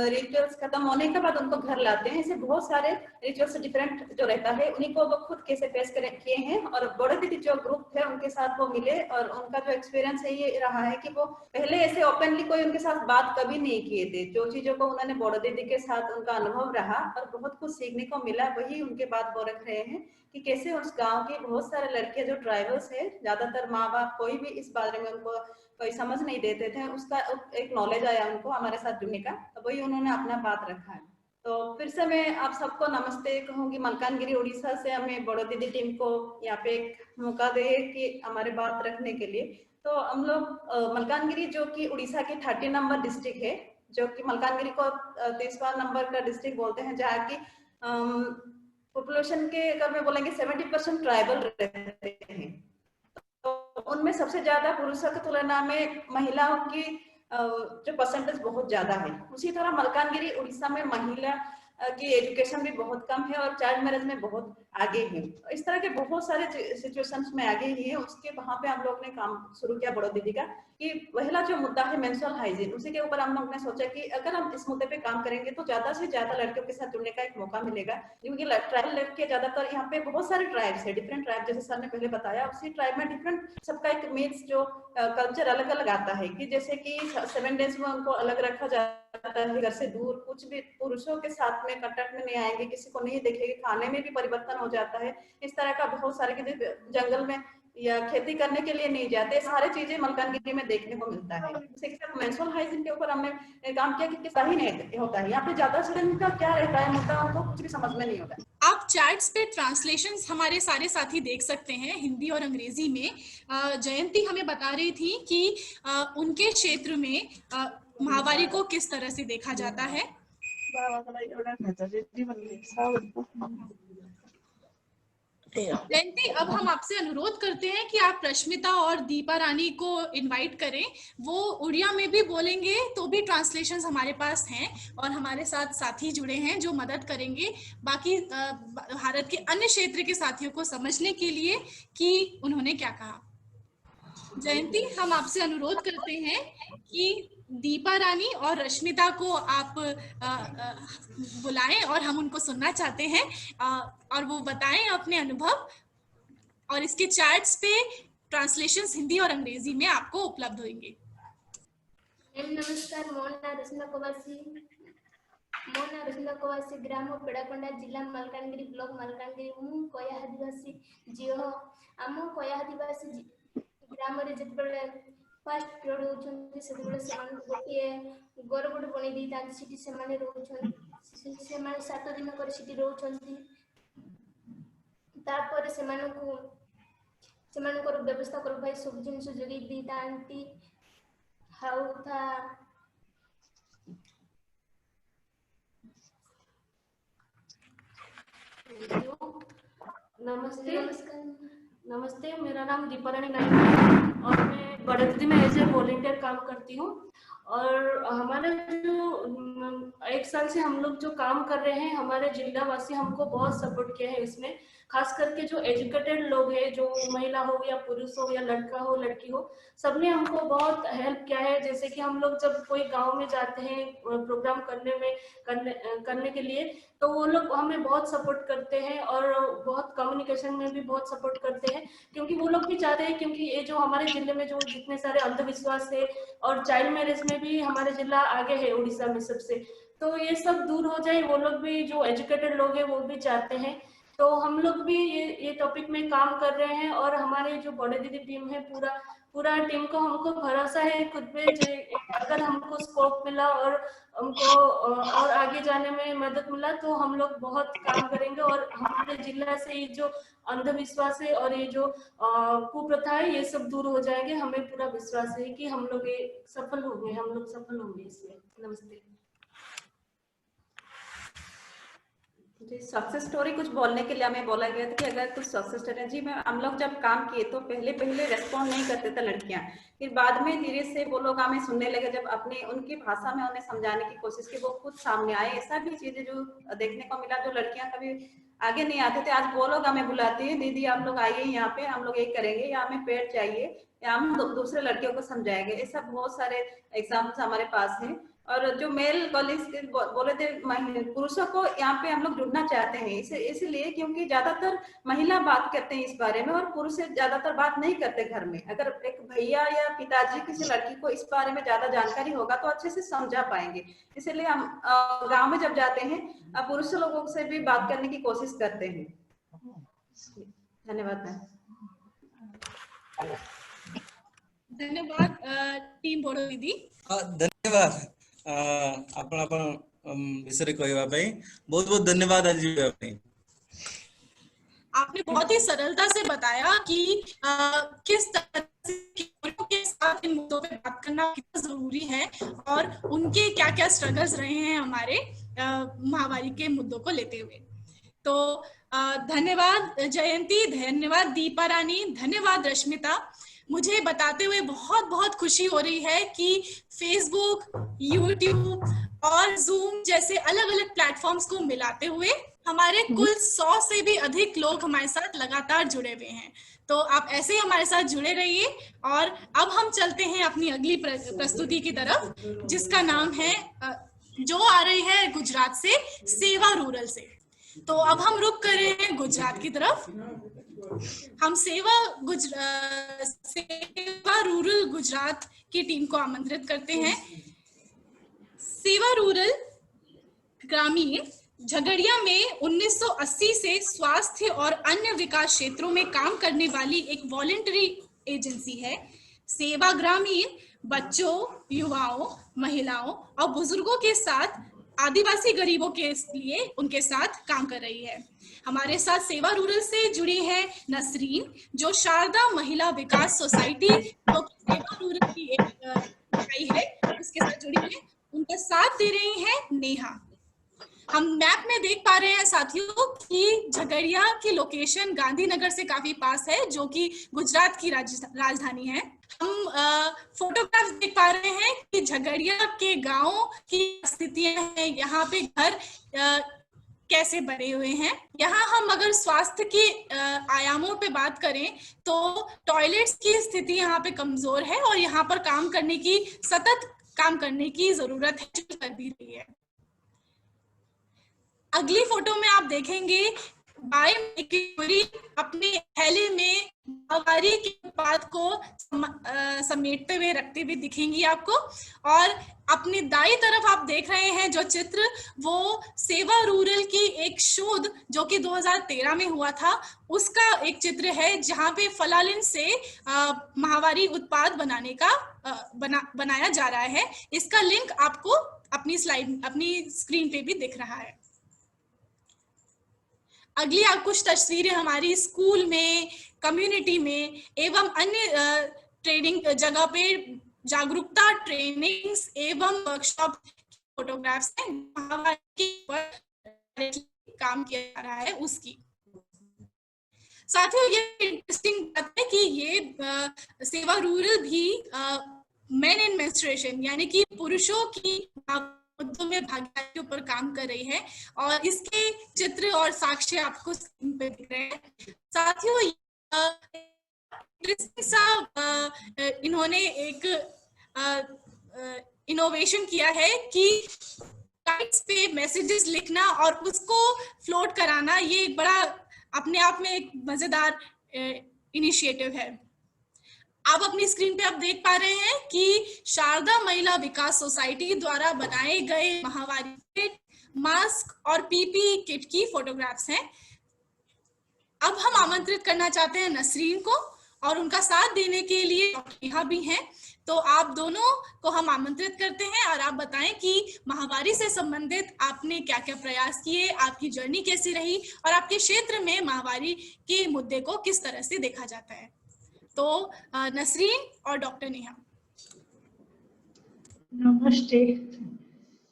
Speaker 7: रिचुअल्स खत्म होने के बाद उनको घर लाते हैं। ऐसे बहुत सारे रिचुअल्स डिफरेंट जो रहता है उन्हीं को वो खुद कैसे फेस किए हैं। और बड़े दीदी जो ग्रुप है उनके साथ वो मिले और उनका जो एक्सपीरियंस है ये रहा है कि वो पहले ऐसे ओपनली कोई उनके साथ बात कभी नहीं किए थे। जो चीजों को उन्होंने बड़े दीदी के साथ उनका अनुभव रहा और बहुत कुछ सीखने को मिला, वही उनके बात वो रख रहे हैं कि कैसे उस गांव की बहुत सारे लड़कियां जो ट्राइबल्स है, ज्यादातर माँ बाप कोई भी इस बारे में उनको कोई समझ नहीं देते थे, उसका एक नॉलेज आया उनको हमारे साथ जुड़ने का। तो वही उन्होंने अपना बात रखा है। तो फिर से मैं आप सबको नमस्ते कहूंगी। मलकानगिरी उड़ीसा से हमें बड़ो दीदी टीम को यहाँ पे एक मौका दे कि हमारे बात रखने के लिए। तो हम लोग मलकानगिरी जो कि उड़ीसा की 30 नंबर डिस्ट्रिक्ट है, जो कि मलकानगिरी को 30वां नंबर का डिस्ट्रिक्ट बोलते हैं, जहाँ की पॉपुलेशन के अगर मैं बोलेंगे 70% ट्राइबल रहते हैं। तो उनमें सबसे ज्यादा पुरुषों की तुलना में महिलाओं की जो परसेंटेज बहुत ज्यादा है। उसी तरह मलकानगिरी उड़ीसा में महिला की एजुकेशन भी बहुत कम है और चाइल्ड मैरिज में बहुत आगे है। इस तरह के बहुत सारे सिचुएशंस में आगे ही है। उसके वहां पे हम लोग ने काम शुरू किया बड़ो दीदी का कि पहला जो मुद्दा है मेंस्ट्रुअल हाइजीन, उसी के ऊपर हम लोग ने सोचा कि अगर हम इस मुद्दे पे काम करेंगे तो ज्यादा से ज्यादा लड़कियों के साथ जुड़ने का एक मौका मिलेगा। क्योंकि ट्राइबल लड़के ज्यादातर यहाँ पे बहुत सारे ट्राइब्स है, डिफरेंट ट्राइब, जैसे सर ने पहले बताया, उसी ट्राइब में डिफरेंट सबका एक मीन्स जो कल्चर अलग अलग आता है कि जैसे कि 7 डेज में उनको अलग रखा जाता है, घर से दूर, कुछ भी पुरुषों के साथ में कांटेक्ट में नहीं आएंगे, किसी को नहीं देखेंगे, खाने में भी परिवर्तन हो जाता है। इस तरह का बहुत सारे जंगल में या खेती करने के लिए नहीं जाते, सारी चीजें मलकानगिरी में देखने को मिलता है। मेंस्ट्रुअल हाइजीन के ऊपर हमने काम किया कि सही नहीं होता है यहाँ पे, ज्यादा से का क्या रहता है मुद्दा उनको कुछ भी समझ में नहीं होता।
Speaker 1: आप चैट्स पे ट्रांसलेशंस हमारे सारे साथी देख सकते हैं हिंदी और अंग्रेजी में। जयंती हमें बता रही थी कि उनके क्षेत्र में महावारी को किस तरह से देखा जाता है। जयंती, अब हम आपसे अनुरोध करते हैं कि आप रश्मिता और दीपा रानी को इनवाइट करें। वो उड़िया में भी बोलेंगे तो भी ट्रांसलेशंस हमारे पास हैं और हमारे साथ साथी जुड़े हैं जो मदद करेंगे बाकी भारत के अन्य क्षेत्र के साथियों को समझने के लिए कि उन्होंने क्या कहा। जयंती, हम आपसे अनुरोध करते हैं कि दीपा रानी और रश्मिता को आप बुलाएं और हम उनको सुनना चाहते हैं और वो बताएं अपने अनुभव। और इसके चैट्स पे ट्रांसलेशंस हिंदी और अंग्रेजी में आपको उपलब्ध होंगे।
Speaker 6: नमस्कार। मोना रश्मिता कोवासी, ग्राम पेड़ाकंडा, जिला मलकानगिरी, ब्लॉक मलकानगिरी, मु कोया आदिवासी झील। आम कोया आदिवासी ग्राम रे जेतेबेले फर्स्ट पीरियड होउछन्ती सेतेबेले सेमान गोटे घर गोटे बनि दी तांती सिटी सेमाने रहउछन्ती। सेमाने 7 दिन कर सिटी रहउछन्ती। तापर सेमानकु ସେମାନଙ୍କର ବ୍ୟବସ୍ଥା କରୁ ଭାଇ ସବୁ ଜିନିଷ ଯୋଗେଇ ଦେଇଥାନ୍ତି। ହାଉ ଥା नमस्ते नमस्ते, मेरा नाम दीपारानी नायक है और मैं बड़े दीदी में एज ए वॉलंटियर काम करती हूँ। और हमारे जो 1 साल से हम लोग जो काम कर रहे हैं, हमारे जिला वासी हमको बहुत सपोर्ट किया है इसमें। खास करके जो एजुकेटेड लोग हैं, जो महिला हो या पुरुष हो या लड़का हो लड़की हो, सबने हमको बहुत हेल्प किया है। जैसे कि हम लोग जब कोई गांव में जाते हैं प्रोग्राम करने के लिए, तो वो लोग हमें बहुत सपोर्ट करते हैं और बहुत कम्युनिकेशन में भी बहुत सपोर्ट करते हैं, क्योंकि वो लोग भी चाहते हैं, क्योंकि ये जो हमारे जिले में जो जितने सारे अंधविश्वास है और चाइल्ड मैरिज में भी हमारे जिला आगे है उड़ीसा में सबसे, तो ये सब दूर हो जाए। वो लोग भी जो एजुकेटेड लोग हैं वो भी चाहते हैं। तो हम लोग भी ये टॉपिक में काम कर रहे हैं और हमारे जो बड़े दीदी टीम है, पूरा टीम को हमको भरोसा है खुद पे। अगर हमको स्कोप मिला और हमको और आगे जाने में मदद मिला तो हम लोग बहुत काम करेंगे और हमारे जिला से ये जो अंधविश्वास है और ये जो कुप्रथा है, ये सब दूर हो जाएंगे। हमें पूरा विश्वास है कि हम लोग सफल होंगे इसमें। नमस्ते
Speaker 7: जी। सक्सेस स्टोरी कुछ बोलने के लिए हमें बोला गया था कि अगर कुछ सक्सेस स्टोरी जी में हम लोग जब काम किए तो पहले रेस्पॉन्ड नहीं करते थे लड़कियां, फिर बाद में धीरे से वो लोग हमें सुनने लगे, जब अपने उनकी भाषा में उन्हें समझाने की कोशिश की, वो खुद सामने आए। ऐसा भी चीजें जो देखने को मिला, जो लड़कियां कभी आगे नहीं आते थे, आज वो लोग हमें बुलाती है, दीदी आप लोग आइए यहाँ पे, हम लोग ये करेंगे, या हमें पेड़ चाहिए, या हम दूसरे लड़कियों को समझाएंगे। ऐसा बहुत सारे एग्जाम्पल्स हमारे पास हैं। और जो मेल कॉलीग्स बोले थे, पुरुषों को यहाँ पे हम लोग जुड़ना चाहते हैं इसीलिए क्योंकि ज्यादातर महिला बात करते हैं इस बारे में और पुरुष ज्यादातर बात नहीं करते घर में। अगर एक भैया या पिताजी किसी लड़की को इस बारे में ज्यादा जानकारी होगा तो अच्छे से समझा पाएंगे। इसीलिए हम गांव में जब जाते हैं पुरुष लोगों से भी बात करने की कोशिश करते हैं। धन्यवाद मैम।
Speaker 1: धन्यवाद टीम बड़ो दीदी।
Speaker 5: धन्यवाद आपण विषय कहवा बहुत बहुत धन्यवाद।
Speaker 1: आपने बहुत ही सरलता से बताया कि किस तरह के साथ इन मुद्दों पे बात करना कितना जरूरी है और उनके क्या क्या स्ट्रगल्स रहे हैं हमारे महामारी के मुद्दों को लेते हुए। तो धन्यवाद जयंती, धन्यवाद दीपा रानी, धन्यवाद रश्मिता। मुझे बताते हुए बहुत बहुत खुशी हो रही है कि फेसबुक, यूट्यूब और जूम जैसे अलग अलग प्लेटफॉर्म्स को मिलाते हुए हमारे कुल 100 से भी अधिक लोग हमारे साथ लगातार जुड़े हुए हैं। तो आप ऐसे ही हमारे साथ जुड़े रहिए। और अब हम चलते हैं अपनी अगली प्रस्तुति की तरफ, जिसका नाम है जो आ रही है गुजरात से, सेवा रूरल से। तो अब हम रुक कर रहे हैं गुजरात की तरफ। हम सेवा रूरल गुजरात की टीम को आमंत्रित करते हैं। सेवा रूरल ग्रामीण झगड़िया में 1980 से स्वास्थ्य और अन्य विकास क्षेत्रों में काम करने वाली एक वॉलंटरी एजेंसी है। सेवा ग्रामीण बच्चों, युवाओं, महिलाओं और बुजुर्गों के साथ आदिवासी गरीबों के लिए उनके साथ काम कर रही है। हमारे साथ सेवा रूरल से जुड़ी है नसरीन, जो शारदा महिला विकास सोसाइटी जो सेवा रूरल की एक इकाई है उसके साथ जुड़ी है। उनका साथ दे रही है नेहा। हम मैप में देख पा रहे हैं साथियों कि झगड़िया की लोकेशन गांधीनगर से काफी पास है, जो कि गुजरात की राजधानी है। हम फोटोग्राफ देख पा रहे हैं कि झगड़िया के गांव की स्थितियां हैं, यहाँ पे घर कैसे बने हुए हैं। यहाँ हम अगर स्वास्थ्य की आयामों पे बात करें तो टॉयलेट्स की स्थिति यहाँ पे कमजोर है और यहाँ पर सतत काम करने की जरूरत है, जो कर भी रही है। अगली फोटो में आप देखेंगे बायोमेट्री अपने थैले में महामारी के उत्पाद को समेटते हुए रखते हुए दिखेंगी आपको। और अपनी दाई तरफ आप देख रहे हैं जो चित्र, वो सेवा रूरल की एक शोध जो कि 2013 में हुआ था, उसका एक चित्र है, जहां पे फलालिन से महामारी उत्पाद बनाने का बनाया जा रहा है। इसका लिंक आपको अपनी स्क्रीन पे भी दिख रहा है। अगली आप कुछ तस्वीरें हमारी स्कूल में, कम्युनिटी में एवं अन्य ट्रेनिंग जगह पे जागरूकता ट्रेनिंग्स एवं वर्कशॉप फोटोग्राफ्स हैं महावारी के ऊपर काम किया जा रहा है उसकी। साथियों, ये इंटरेस्टिंग बात है कि ये सेवा रूरल भी मेन इन मेंस्ट्रुएशन यानी कि पुरुषों की मुद्दों में भागीदारी के ऊपर काम कर रही है और इसके चित्र और साक्ष्य आपको स्क्रीन पे दिख रहे हैं। साथियों, इन्होंने एक इनोवेशन किया है कि काइट्स पे मैसेजेस लिखना और उसको फ्लोट कराना। ये एक बड़ा अपने आप में एक मजेदार इनिशिएटिव है। आप अपनी स्क्रीन पे आप देख पा रहे हैं कि शारदा महिला विकास सोसाइटी द्वारा बनाए गए महावारी किट, मास्क और पीपी किट की फोटोग्राफ्स हैं। अब हम आमंत्रित करना चाहते हैं नसरीन को और उनका साथ देने के लिए नेहा भी हैं। तो आप दोनों को हम आमंत्रित करते हैं और आप बताएं कि महावारी से संबंधित आपने क्या क्या प्रयास किए, आपकी जर्नी कैसी रही और आपके क्षेत्र में महावारी के मुद्दे को किस तरह से देखा जाता है। तो नसरीन और डॉक्टर नेहा।
Speaker 8: नमस्ते,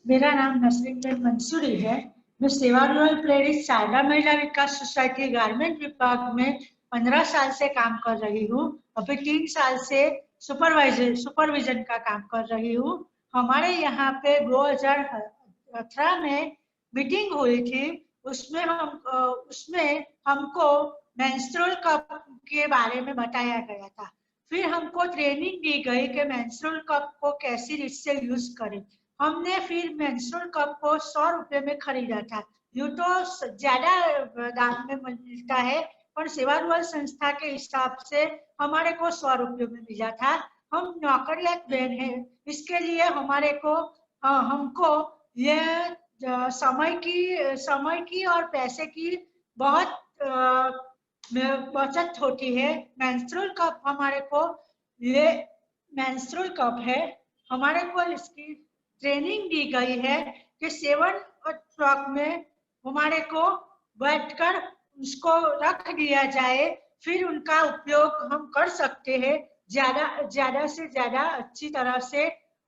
Speaker 8: मेरा नाम नसरीन मंसूरी है। मैं सेवा रूरल प्रेरित शारदा महिला विकास सोसाइटी गारमेंट विभाग में 15 साल से काम कर रही हूँ। अभी 3 साल से सुपरविजन का काम कर रही हूँ। हमारे यहाँ पे 2018 में मीटिंग हुई थी, उसमें हमको मेंस्ट्रुअल कप के बारे में बताया गया था। फिर हमको ट्रेनिंग दी गई कि मेंस्ट्रुअल कप को कैसी रीत से यूज करें। हमने फिर मेंस्ट्रुअल कप को 100 रुपए में खरीदा था। यूँ तो ज्यादा दाम में मिलता है, पर सेवा रूरल संस्था के हिसाब से हमारे को 100 रुपये में मिला था। हम नौकरियात बहन है, इसके लिए हमको ये समय की और पैसे की बहुत बचत होती है। मेंस्ट्रुअल कप हमारे को, ये मेंस्ट्रुअल कप है, हमारे को इसकी ट्रेनिंग दी गई है कि 7 o'clock में हमारे को बैठकर उसको रख दिया जाए, फिर उनका उपयोग हम कर सकते हैं ज्यादा से ज्यादा अच्छी तरह से।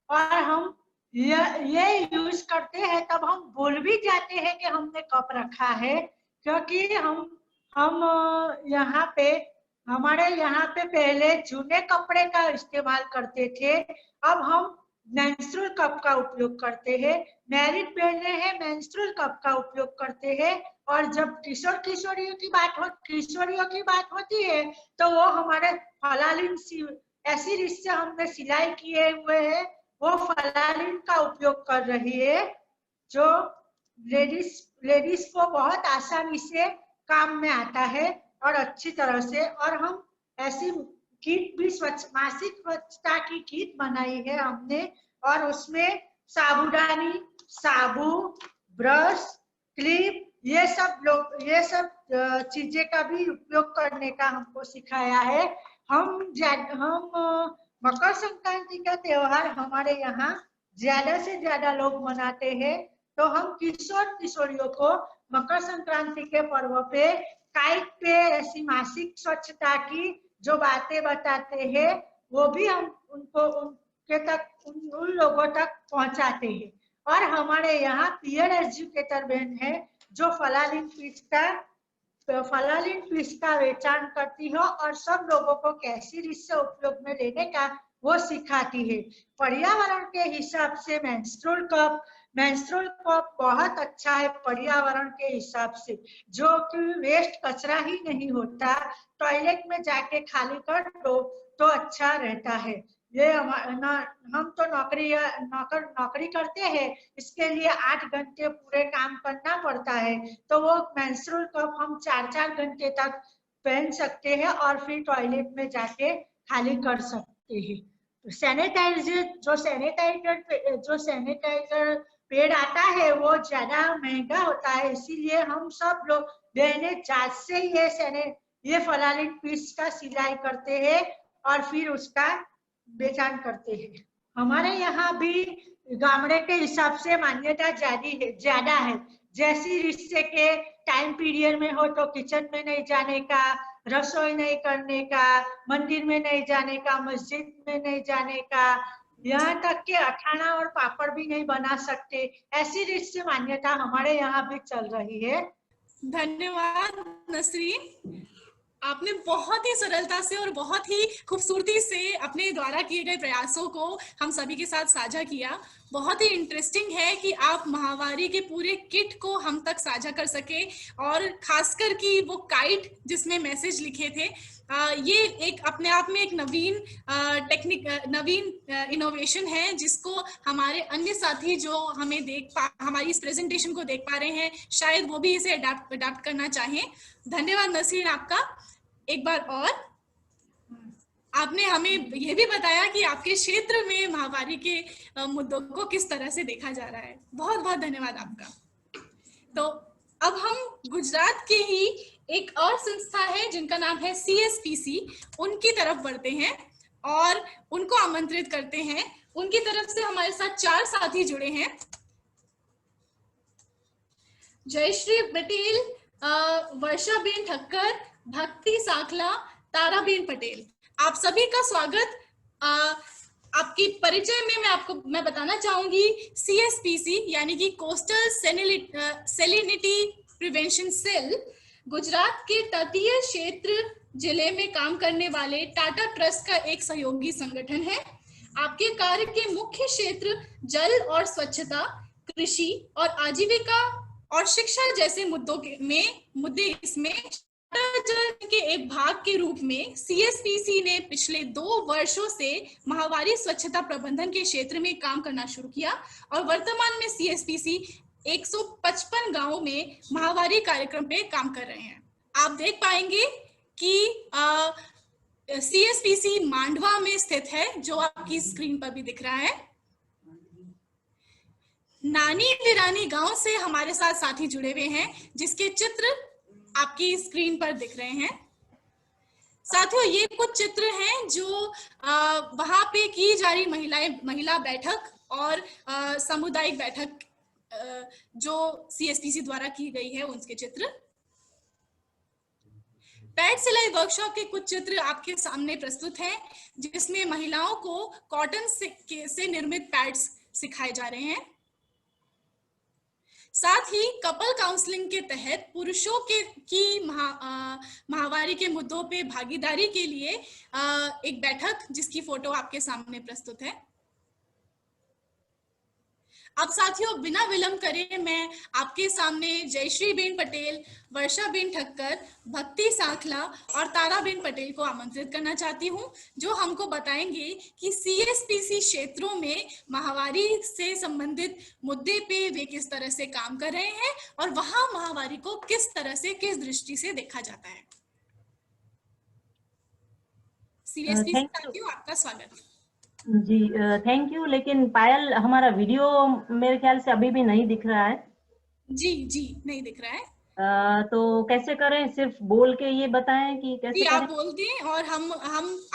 Speaker 8: और हम ये यूज करते हैं तब हम भूल भी जाते हैं कि हमने कप रखा है, क्योंकि हम हमारे यहाँ पे पहले जूने कपड़े का इस्तेमाल करते थे, अब हम मेंस्ट्रुअल कप का उपयोग करते हैं। मैरिड बहनें हैं, मेंस्ट्रुअल कप का उपयोग करते हैं। और जब किशोरियों की बात होती है तो वो हमारे फलालीन ऐसी रीत से हमने सिलाई किए हुए हैं, वो फलालीन का उपयोग कर रही है, जो लेडीज को बहुत आसानी से काम में आता है और अच्छी तरह से। और हम ऐसी किट भी मासिक स्वच्छता की किट बनाई है हमने, और उसमें साबुदानी, साबु, ब्रश, क्लिप, ये सब चीजें का भी उपयोग करने का हमको सिखाया है। हम मकर संक्रांति का त्योहार हमारे यहाँ ज्यादा से ज्यादा लोग मनाते हैं, तो हम किशोरियों को मकर संक्रांति के पर्व पे काइट पे ऐसी मासिक स्वच्छता की जो बातें बताते हैं, वो भी हम उन लोगों तक पहुंचाते हैं। और हमारे यहाँ पीयर एजुकेटर बहन है जो फलालीन फिश का वेचान करती हो और सब लोगों को कैसी रीत से उपयोग में लेने का वो सिखाती है। पर्यावरण के हिसाब से मेंस्ट्रुअल कप बहुत अच्छा है पर्यावरण के हिसाब से, जो कि वेस्ट कचरा ही नहीं होता, टॉयलेट में जाके खाली कर दो तो अच्छा रहता है। ये हम तो नौकरी करते हैं, इसके लिए 8 घंटे पूरे काम करना पड़ता है, तो वो मेंस्ट्रुअल कप हम 4-4 घंटे तक पहन सकते हैं और फिर टॉयलेट में जाके खाली कर सकते हैं। जो सैनिटाइजर पेड़ आता है वो ज्यादा महंगा होता है, इसीलिए हम सब लोग बहनें जांच से ये फलालीन फिश का सिलाई करते हैं और फिर उसका बेचान करते हैं। हमारे यहाँ भी गामड़े के हिसाब से मान्यता ज्यादा है, जैसी रिश्ते के टाइम पीरियड में हो तो किचन में नहीं जाने का, रसोई नहीं करने का, मंदिर में नहीं जाने का, मस्जिद में नहीं जाने का, यहाँ तक कि अखाना और पापड़ भी नहीं बना सकते। ऐसी रिश्ते मान्यता हमारे यहाँ भी चल रही है।
Speaker 1: धन्यवाद नसरीन, आपने बहुत ही सरलता से और बहुत ही खूबसूरती से अपने द्वारा किए गए प्रयासों को हम सभी के साथ साझा किया। बहुत ही इंटरेस्टिंग है कि आप महावारी के पूरे किट को हम तक साझा कर सके, और खासकर कि वो काइट जिसमें मैसेज लिखे थे, ये एक अपने आप में एक नवीन टेक्निक, नवीन इनोवेशन है, जिसको हमारे अन्य साथी जो हमें हमारी इस प्रेजेंटेशन को देख पा रहे हैं, शायद वो भी इसे अडाप्ट करना चाहें। धन्यवाद नसरीन आपका। एक बार और आपने हमें यह भी बताया कि आपके क्षेत्र में महावारी के मुद्दों को किस तरह से देखा जा रहा है। बहुत बहुत धन्यवाद आपका। तो अब हम गुजरात के ही एक और संस्था है जिनका नाम है CSPC, उनकी तरफ बढ़ते हैं और उनको आमंत्रित करते हैं। उनकी तरफ से हमारे साथ 4 साथी जुड़े हैं। जयश्री पटेल, वर्षाबेन ठक्कर, भक्ति साखला, ताराबेन पटेल, आप सभी का स्वागत। आपकी परिचय में मैं बताना चाहूंगी, CSPC यानी कि coastal salinity prevention cell Gujarat के तटीय क्षेत्र जिले में काम करने वाले टाटा ट्रस्ट का एक सहयोगी संगठन है। आपके कार्य के मुख्य क्षेत्र जल और स्वच्छता, कृषि और आजीविका और शिक्षा जैसे मुद्दे इसमें के एक भाग के रूप में CSPC ने पिछले 2 वर्षों से महावारी स्वच्छता प्रबंधन के क्षेत्र में काम करना शुरू किया और वर्तमान में CSPC 155 गांवों में महावारी कार्यक्रम पे काम कर रहे हैं। आप देख पाएंगे कि CSPC मांडवा में स्थित है, जो आपकी स्क्रीन पर भी दिख रहा है। नानी विरानी गांव से हमारे साथ साथी जुड़े हुए हैं, जिसके चित्र आपकी स्क्रीन पर दिख रहे हैं। साथियों, ये कुछ चित्र हैं जो वहां पे की जा रही महिला बैठक और सामुदायिक बैठक जो CSPC द्वारा की गई है, उनके चित्र। पैड सिलाई वर्कशॉप के कुछ चित्र आपके सामने प्रस्तुत हैं, जिसमें महिलाओं को कॉटन से निर्मित पैड्स सिखाए जा रहे हैं। साथ ही कपल काउंसलिंग के तहत पुरुषों की महावारी के मुद्दों पे भागीदारी के लिए एक बैठक, जिसकी फोटो आपके सामने प्रस्तुत है। अब साथियों, बिना विलंब करे मैं आपके सामने जयश्री बेन पटेल, वर्षा बेन ठक्कर, भक्ति साखला और तारा बेन पटेल को आमंत्रित करना चाहती हूं, जो हमको बताएंगे कि CSPC क्षेत्रों में महावारी से संबंधित मुद्दे पे वे किस तरह से काम कर रहे हैं और वहां महावारी को किस तरह से, किस दृष्टि से देखा जाता है। CSPC साथियों, आपका स्वागत
Speaker 9: जी। Thank you. लेकिन पायल, हमारा वीडियो मेरे ख्याल से अभी भी नहीं दिख रहा है।
Speaker 1: जी नहीं दिख रहा है।
Speaker 9: तो कैसे करें? सिर्फ बोल के ये बताएं कि कैसे करें?
Speaker 1: आप बोल दें और हम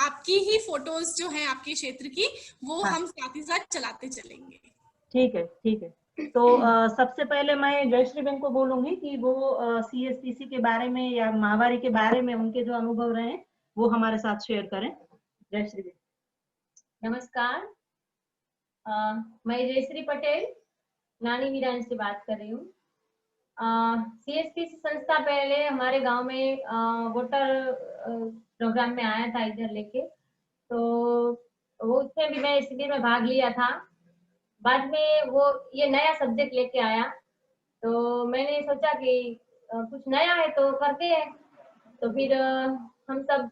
Speaker 1: आपकी ही फोटोज जो हैं आपके क्षेत्र की, वो हम साथ ही साथ चलाते चलेंगे।
Speaker 9: ठीक है। तो सबसे पहले मैं जयश्री बेन को बोलूंगी कि वो CSPC के बारे में या महावारी के बारे में उनके जो अनुभव रहे वो हमारे साथ शेयर करें। जयश्री बेन।
Speaker 10: नमस्कार, मैं जयश्री पटेल नानी विरान से बात कर रही हूँ। CSPC संस्था पहले हमारे गांव में वोटर प्रोग्राम में आया था इधर लेके, तो वो उसमें भी मैं शिविर में भाग लिया था। बाद में वो ये नया सब्जेक्ट लेके आया, तो मैंने सोचा कि कुछ नया है तो करते हैं। तो फिर हम सब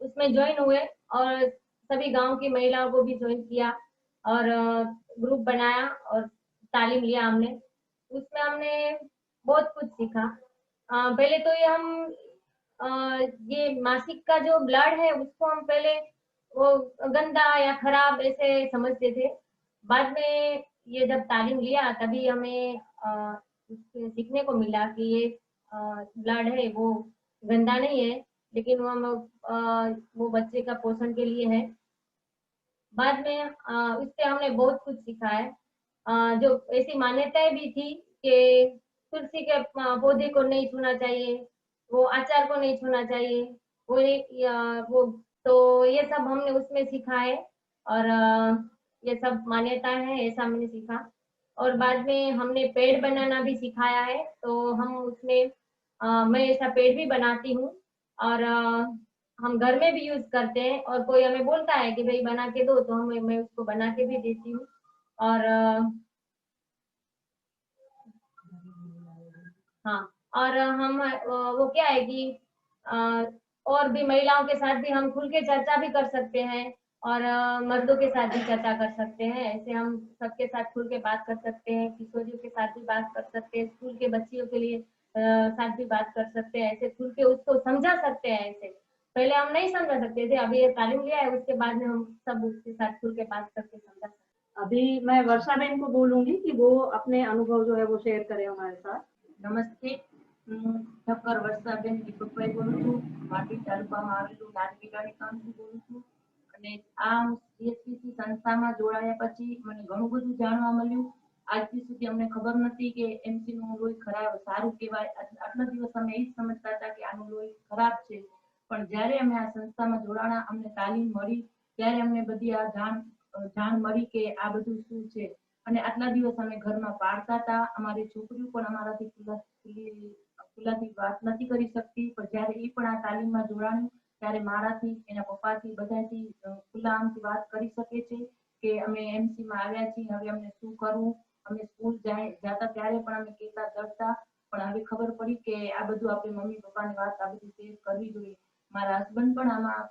Speaker 10: उसमें ज्वाइन हुए और सभी गांव की महिलाओं को भी ज्वाइन किया और ग्रुप बनाया और तालीम लिया हमने। उसमें हमने बहुत कुछ सीखा। पहले तो ये मासिक का जो ब्लड है उसको हम पहले वो गंदा या खराब ऐसे समझते थे। बाद में ये जब तालीम लिया तभी हमें सीखने को मिला कि ये ब्लड है वो गंदा नहीं है, लेकिन वो बच्चे का पोषण के लिए है। बाद में उससे हमने बहुत कुछ सीखा है। जो ऐसी मान्यताएं भी थी कि तुलसी के पौधे को नहीं छूना चाहिए, वो अचार को नहीं छूना चाहिए, वो तो ये सब हमने उसमें सीखा है और ये सब मान्यता है, ऐसा मैंने सीखा। और बाद में हमने पेड़ बनाना भी सिखाया है, तो हम उसमें मैं ऐसा पेड़ भी बनाती हूँ और हम घर में भी यूज करते हैं, और कोई हमें बोलता है कि भाई बना के दो, तो मैं उसको बना के भी देती हूँ। और हाँ, और हम वो क्या है कि और भी महिलाओं के साथ भी हम खुल के चर्चा भी कर सकते हैं, और मर्दों के साथ भी चर्चा कर सकते हैं। ऐसे हम सबके साथ खुल के बात कर सकते हैं, किशोरियों के साथ भी बात कर सकते हैं, स्कूल के बच्चियों के लिए साथ भी बात कर सकते हैं, ऐसे खुल के उसको समझा सकते हैं। ऐसे पहले हम नहीं समझा सकते थे, अभी ये तालीम लिया है, उसके बाद में हम सब उसके साथ खुल के बात करके समझा सकते हैं।
Speaker 9: अभी मैं वर्षा बहन को बोलूंगी कि वो अपने अनुभव जो है वो शेयर करे हमारे साथ।
Speaker 11: નમસ્તે, હું ઠક્કર વર્ષાબેન દીપકભાઈ બોલું છું. વાપી તાલુકામાં આવેલું નાનવીરાણી ગામથી બોલું છું. અને આ CSPC સંસ્થામાં જોડાયા પછી મને ઘણું બધું જાણવા મળ્યું. આજથી સુધી અમને ખબર નથી કે MC નું લોહી ખરાબ સારું કહેવાય. આટલા દિવસ અમે એ જ સમજતા હતા કે આનું લોહી ખરાબ છે, પણ જ્યારે અમે આ સંસ્થામાં જોડાણા, અમને તાલીમ મળી, ત્યારે અમને બધી આ જાણ મળી કે આ બધું શું છે. અને આટલા દિવસ અમે ઘરમાં પાડતા હતા, અમારી છોકરીઓ પણ અમારાથી ખુલ્લાથી વાત નથી કરી શકતી, પણ જ્યારે એ પણ આ તાલીમમાં જોડાણી ત્યારે મારાથી, એના પપ્પાથી, બધાથી ખુલ્લા આમથી વાત કરી શકે છે કે અમે MC માં આવ્યા છીએ, હવે અમને શું કરવું. અમે સ્કૂલ જાતા ત્યારે પણ અમે કહેતા ડરતા, પણ હવે ખબર પડી કે આ બધું આપણે મમ્મી પપ્પાની વાત આ બધી શેર કરવી જોઈએ. મારા હસબન્ડ પણ આમાં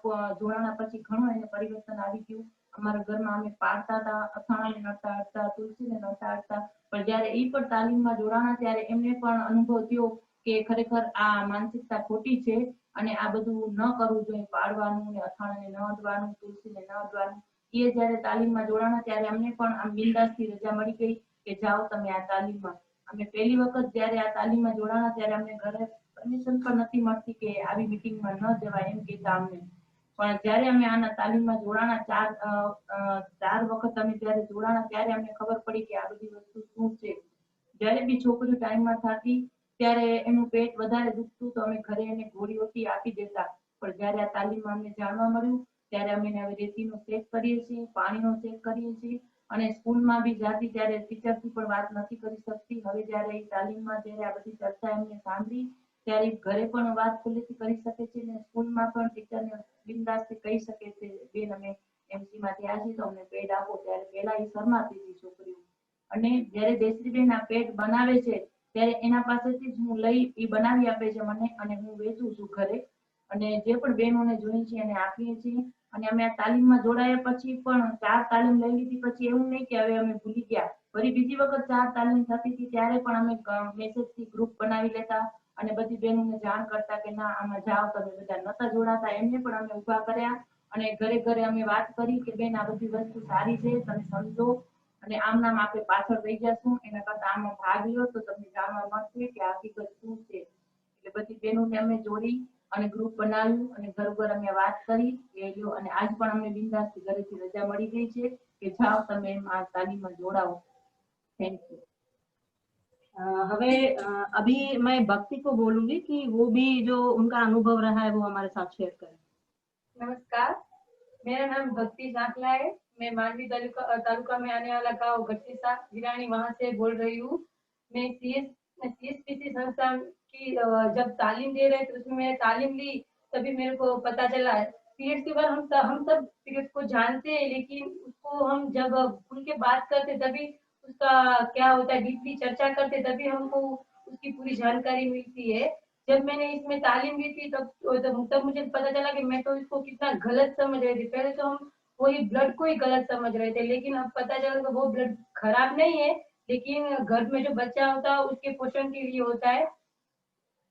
Speaker 11: જોડાણા પછી ઘણું એને પરિવર્તન આવી ગયું. અમારા ઘરમાં અમે પાડતા હતા, અથાણાને નડતા હડતા, તુલસીને નડતા હડતા, પણ જ્યારે એ પણ તાલીમમાં જોડાણા ત્યારે એમને પણ અનુભવ થયો કે ખરેખર આ માનસિકતા ખોટી છે અને આ બધું ન કરવું જોઈએ, પાડવાનું ને અથાણાને ન અડવાનું, તુલસીને ન અડવાનું. એ જ્યારે તાલીમમાં જોડાણા ત્યારે અમને પણ આમ બિંદાસથી રજા મળી ગઈ કે જાઓ તમે આ તાલીમમાં. અમે પહેલી વખત જ્યારે આ તાલીમમાં જોડાણા ત્યારે અમને ઘરે પરમિશન પણ નથી મળતી કે આવી મીટિંગમાં ન જવાય, એમ કહેતા અમને. પણ જ્યારે અમે આના તાલીમમાં જોડાણા, ચાર વખત અમે જ્યારે જોડાણા ત્યારે અમને ખબર પડી કે આ બધી વસ્તુ શું છે. જ્યારે બી છોકરીઓ ટાઈમમાં થતી ત્યારે એનું પેટ વધારે દુખતું તો અમે ઘરે એને ગોળીઓથી આપી દેતા, પણ જ્યારે આ તાલીમમાં અમને જાણવા મળ્યું ત્યારે અમે હવે રેતીનો ચેક કરીએ છીએ, પાણીનો ચેક કરીએ છીએ, અને સ્કૂલમાં બી જાતી ત્યારે ટીચરથી પણ વાત નથી કરી શકતી. હવે જ્યારે એ તાલીમમાં જ્યારે આ બધી ચર્ચા એમને સાંભળી ત્યારે ઘરે પણ વાત ખુલ્લેથી કરી શકે છે અને સ્કૂલમાં પણ ટીચરને બિંદાસથી કહી શકે છે, બેન અમે MC માંથી આજે તો અમને પેડ આપો. ત્યારે પહેલા એ શરમાતી હતી છોકરીઓ. અને જ્યારે દેશરીબેન આ પેડ બનાવે છે ત્યારે એના પાસેથી જ હું લઈ એ બનાવી આપે છે મને, અને હું વેચું છું ઘરે. અને જે પણ બહેનોને જોઈએ છે એને આપીએ છીએ. અને અમે આ તાલીમમાં જોડાયા પછી પણ 4 તાલીમ લઈ લીધી પછી એવું નહીં કે હવે અમે ભૂલી ગયા, ફરી બીજી વખત 4 તાલીમ થતી હતી ત્યારે પણ અમે મેસેજથી ગ્રુપ બનાવી લેતા અને બધી બહેનોને જાણ કરતા કે ના આમાં જાઓ તમે બધા. નતા જોડાતા એમને પણ અમે ઊભા કર્યા અને ઘરે ઘરે અમે વાત કરી કે બેન આ બધી વસ્તુ સારી છે, તમે સમજો અને આમ નામ આપણે પાછળ રહી જશું, એના કરતા આમાં ભાગ લો તો તમને જાણવા મળશે કે હકીકત શું છે. એટલે બધી બહેનોને અમે જોડી અને ગ્રુપ બનાવ્યું અને ઘર ઘર અમે વાત કરી કે લ્યો, અને આજ પણ અમને બિંદાસથી ઘરેથી રજા મળી ગઈ છે કે જાઓ તમે આ તાલીમમાં જોડાઓ. Thank you.
Speaker 9: हवे अभी मैं भक्ति को बोलूंगी कि वो भी जो उनका अनुभव रहा है वो हमारे साथ शेयर करें।
Speaker 12: नमस्कार, मेरा नाम भक्ति सांकला है। मैं मांडवी तालुका में आने वाला गांव गठीसा गिरानी वहां से बोल रही हूँ। मैं CSPC संस्था की जब तालीम दे रहे थे उसमें मैंने तालीम ली, तभी मेरे को पता चला पीरियड्स के बाद हम सब पीरियड्स को जानते हैं, लेकिन उसको हम जब खुल के बात करते तभी उसका क्या होता है डीपली चर्चा करते तभी हमको उसकी पूरी जानकारी मिलती है। जब मैंने इसमें तालीम ली थी तब मुझे पता चला कि मैं तो इसको कितना गलत समझ रही थी। पहले तो हम वही ब्लड को ही गलत समझ रहे थे, लेकिन अब पता चला कि वो ब्लड खराब नहीं है, लेकिन घर में जो बच्चा होता है उसके पोषण के लिए होता है।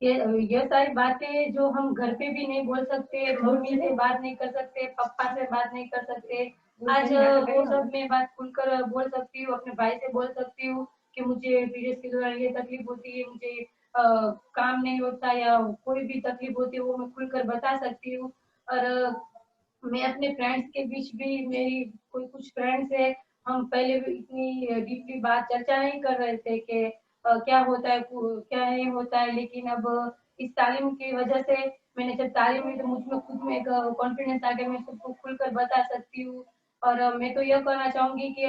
Speaker 12: ये सारी बातें जो हम घर पे भी नहीं बोल सकते, मम्मी से बात नहीं कर सकते, पापा से बात नहीं कर सकते, आज वो सब मैं बात खुलकर बोल सकती हूँ, अपने भाई से बोल सकती हूँ कि मुझे पीरियड्स के दौरान ये तकलीफ होती है, मुझे काम नहीं होता या कोई भी तकलीफ होती है वो मैं खुलकर बता सकती हूँ। और मैं अपने फ्रेंड्स के बीच भी, मेरी कुछ फ्रेंड्स है, हम पहले भी इतनी डीपली बात चर्चा नहीं कर रहे थे कि क्या होता है क्या नहीं होता है। लेकिन अब इस तालीम की वजह से मैंने जब तालीम ली तो मुझ में खुद में एक कॉन्फिडेंस आ गया, मैं सबको खुलकर बता सकती हूँ। और मैं तो यह कहना चाहूंगी कि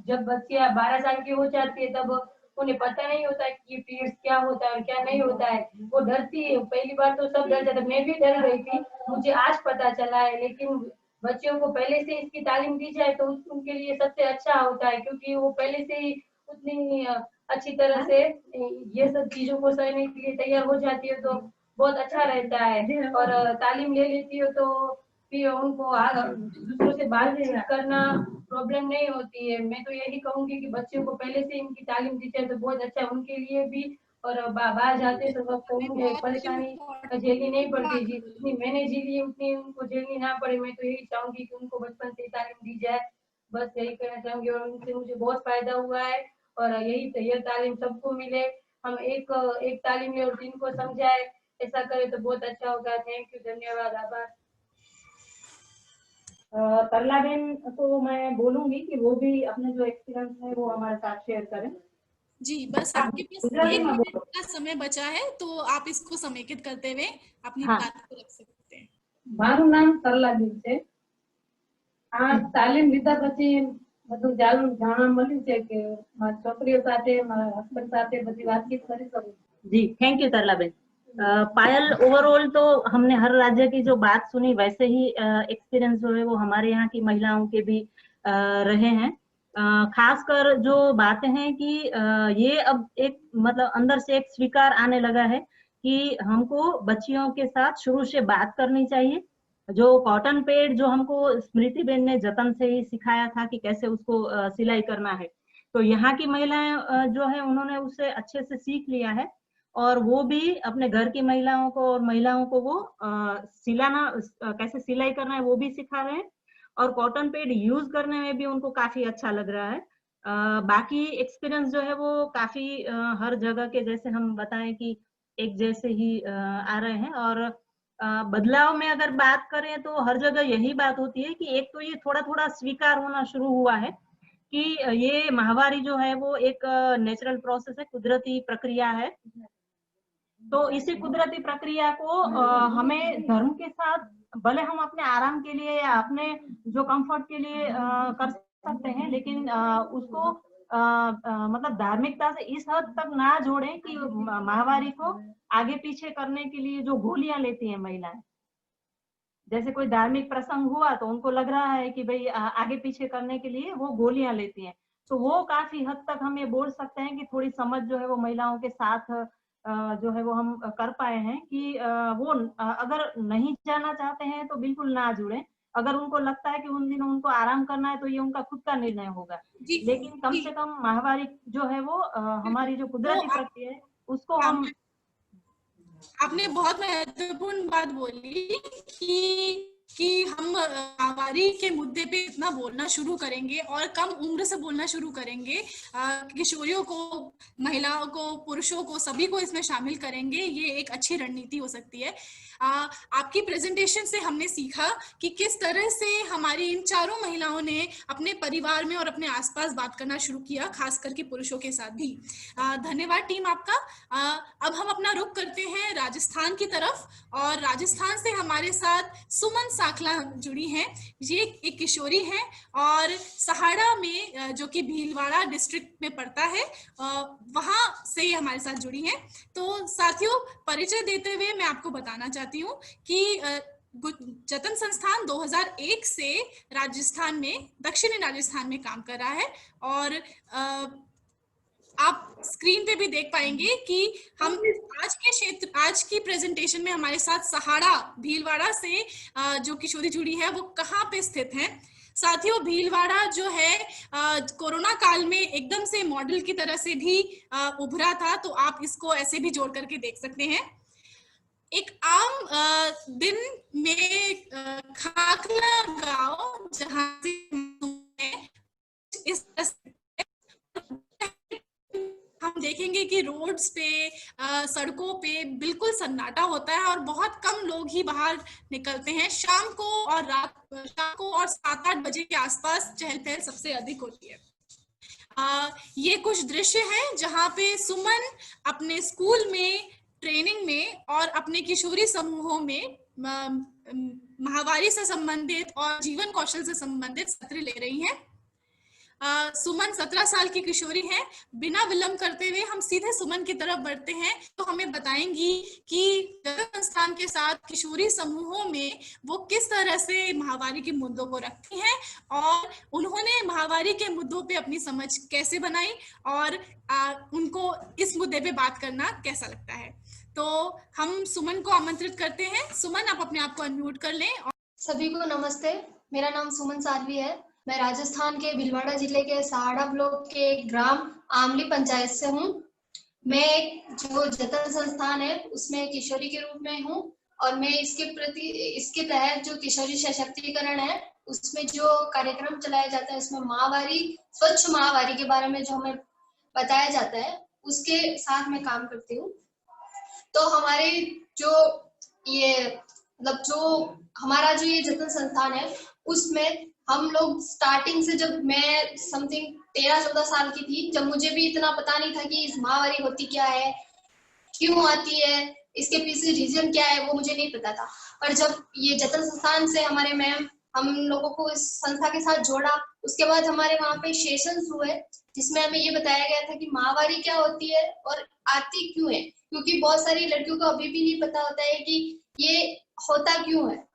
Speaker 12: जब बच्चियां 12 साल की हो जाती है तब उन्हें पता नहीं होता है कि पीरियड्स क्या होता है और क्या नहीं होता है, वो डरती है। पहली बार तो सब डर जाते, मैं भी डर गई थी, मुझे आज पता चला है। लेकिन बच्चों को पहले से इसकी तालीम दी जाए तो उनके लिए सबसे अच्छा होता है, क्योंकि वो पहले से ही उतनी अच्छी तरह से ये सब चीजों को सहने के लिए तैयार हो जाती है तो बहुत अच्छा रहता है। और तालीम ले लेती हो तो फिर उनको दूसरों से बातचीत करना प्रॉब्लम नहीं होती है। मैं तो यही कहूंगी कि बच्चों को पहले से इनकी तालीम दी जाए तो बहुत अच्छा है उनके लिए भी। और बाहर जाते तो वक्त उन्हें परेशानी झेलनी नहीं पड़ती, जितनी मैंने झेली उतनी उनको झेलनी ना पड़े। मैं तो यही चाहूंगी कि उनको बचपन से तालीम दी जाए, बस यही कहना चाहूंगी। और उनसे मुझे बहुत फायदा हुआ है और यही तालीम सबको मिले, हम एक तालीम ले और 3 को समझाए, ऐसा करे तो बहुत अच्छा होगा। थैंक यू, धन्यवाद, आभार।
Speaker 9: तरला बहन को मैं बोलूंगी कि वो भी अपने जो एक्सपीरियंस है वो हमारे साथ शेयर करें।
Speaker 1: जी, बस आपके पास 1 मिनट का समय बचा है तो आप इसको समेकित करते हुए अपनी बात को रख सकते हैं।
Speaker 12: મારું નામ તરલાબેન છે। આ તાલીમ લીધા પછી બધું જાણવા મળ્યું છે કે મારી છોકરીઓ સાથે મારા હસબન્ડ સાથે બધી વાતચીત કરી શકું।
Speaker 9: जी, थैंक यू तरला बहन। पायल, ओवरऑल तो हमने हर राज्य की जो बात सुनी वैसे ही एक्सपीरियंस जो है वो हमारे यहाँ की महिलाओं के भी रहे हैं। खासकर जो बातें हैं कि ये अब एक मतलब अंदर से एक स्वीकार आने लगा है कि हमको बच्चियों के साथ शुरू से बात करनी चाहिए। जो कॉटन पैड जो हमको स्मृति बेन ने जतन से ही सिखाया था कि कैसे उसको सिलाई करना है, तो यहाँ की महिलाएं जो है उन्होंने उसे अच्छे से सीख लिया है और वो भी अपने घर की महिलाओं को और महिलाओं को वो सिलाना कैसे सिलाई करना है वो भी सिखा रहे हैं और कॉटन पैड यूज करने में भी उनको काफी अच्छा लग रहा है। बाकी एक्सपीरियंस जो है वो काफी हर जगह के जैसे हम बताएं कि एक जैसे ही आ रहे हैं। और बदलाव में अगर बात करें तो हर जगह यही बात होती है कि एक तो ये थोड़ा थोड़ा स्वीकार होना शुरू हुआ है कि ये माहवारी जो है वो एक नेचुरल प्रोसेस है, कुदरती प्रक्रिया है। तो इसी कुदरती प्रक्रिया को हमें धर्म के साथ भले हम अपने आराम के लिए या अपने जो कंफर्ट के लिए कर सकते हैं, लेकिन उसको मतलब धार्मिकता से इस हद तक ना जोड़ें कि माहवारी को आगे पीछे करने के लिए जो गोलियां लेती हैं महिलाएं, जैसे कोई धार्मिक प्रसंग हुआ तो उनको लग रहा है कि भाई आगे पीछे करने के लिए वो गोलियां लेती हैं, तो वो काफी हद तक हम ये बोल सकते हैं कि थोड़ी समझ जो है वो महिलाओं के साथ जो है वो हम कर पाए हैं कि वो अगर नहीं जाना चाहते हैं तो बिल्कुल ना जुड़े। अगर उनको लगता है कि उन दिनों उनको आराम करना है तो ये उनका खुद का निर्णय होगा, लेकिन कम से कम माहवारी जो है वो हमारी जो कुदरती प्रक्रिया है उसको हम।
Speaker 1: आपने बहुत महत्वपूर्ण बात बोली कि हम माहवारी के मुद्दे पे इतना बोलना शुरू करेंगे और कम उम्र से बोलना शुरू करेंगे, किशोरियों को, महिलाओं को, पुरुषों को, सभी को इसमें शामिल करेंगे, ये एक अच्छी रणनीति हो सकती है। आपकी प्रेजेंटेशन से हमने सीखा कि किस तरह से हमारी इन चारों महिलाओं ने अपने परिवार में और अपने आसपास बात करना शुरू किया, खास करके पुरुषों के साथ भी। धन्यवाद टीम आपका। अब हम अपना रुख करते हैं राजस्थान की तरफ और राजस्थान से हमारे साथ सुमन साखला जुड़ी हैं। ये एक किशोरी हैं और सहाड़ा में जो कि भीलवाड़ा डिस्ट्रिक्ट में पड़ता है वहां से हमारे साथ जुड़ी हैं। तो साथियों, परिचय देते हुए मैं आपको बताना चाहती हूँ कि जतन संस्थान 2001 से राजस्थान में, दक्षिणी राजस्थान में काम कर रहा है और आप स्क्रीन पे भी देख पाएंगे कि हम आज की प्रेजेंटेशन में हमारे साथ सहाड़ा भीलवाड़ा से जो किशोरी जुड़ी है वो कहाँ पे स्थित है। साथियों, भीलवाड़ा जो है कोरोना काल में एकदम से मॉडल की तरह से भी उभरा था, तो आप इसको ऐसे भी जोड़ करके देख सकते हैं। एक आम दिन में खाकला गांव जहां से इस हम देखेंगे कि रोड्स पे, सड़कों पे बिल्कुल सन्नाटा होता है और बहुत कम लोग ही बाहर निकलते हैं। शाम को और 7-8 बजे के आसपास चहल पहल सबसे अधिक होती है। ये कुछ दृश्य हैं जहाँ पे सुमन अपने स्कूल में, ट्रेनिंग में और अपने किशोरी समूहों में माहवारी से संबंधित और जीवन कौशल से संबंधित सत्र ले रही हैं। सुमन 17 साल की किशोरी है। बिना विलंब करते हुए हम सीधे सुमन की तरफ बढ़ते हैं, तो हमें बताएंगी कि जतन संस्थान के साथ किशोरी समूहों में वो किस तरह से माहवारी के मुद्दों को रखती हैं और उन्होंने माहवारी के मुद्दों पे अपनी समझ कैसे बनाई और उनको इस मुद्दे पे बात करना कैसा लगता है। तो हम सुमन को आमंत्रित करते हैं। सुमन, आप अपने आप को अनम्यूट कर लें।
Speaker 13: सभी को नमस्ते, मेरा नाम सुमन सालवी है। मैं राजस्थान के भीलवाड़ा जिले के सहाड़ा ब्लॉक के ग्राम आमली पंचायत से हूँ। मैं जो जतन संस्थान है उसमें किशोरी के रूप में हूँ और मैं इसके तहत जो किशोरी सशक्तिकरण है उसमें जो कार्यक्रम चलाया जाता है उसमें माहवारी, स्वच्छ माहवारी के बारे में जो हमें बताया जाता है उसके साथ मैं काम करती हूँ। तो हमारे जो हमारा जो ये जतन संस्थान है उसमें हम लोग स्टार्टिंग से, जब मैं समथिंग 13-14 साल की थी, जब मुझे भी इतना पता नहीं था कि इस माहवारी होती क्या है, क्यों आती है, इसके पीछे रीजन क्या है, वो मुझे नहीं पता था। और जब ये जतन संस्थान से हमारे मैम हम लोगों को इस संस्था के साथ जोड़ा, उसके बाद हमारे वहाँ पे सेशंस हुए जिसमें हमें ये बताया गया था कि माहवारी क्या होती है और आती क्यों है, क्योंकि बहुत सारी लड़कियों को अभी भी नहीं पता होता है कि ये होता क्यों है।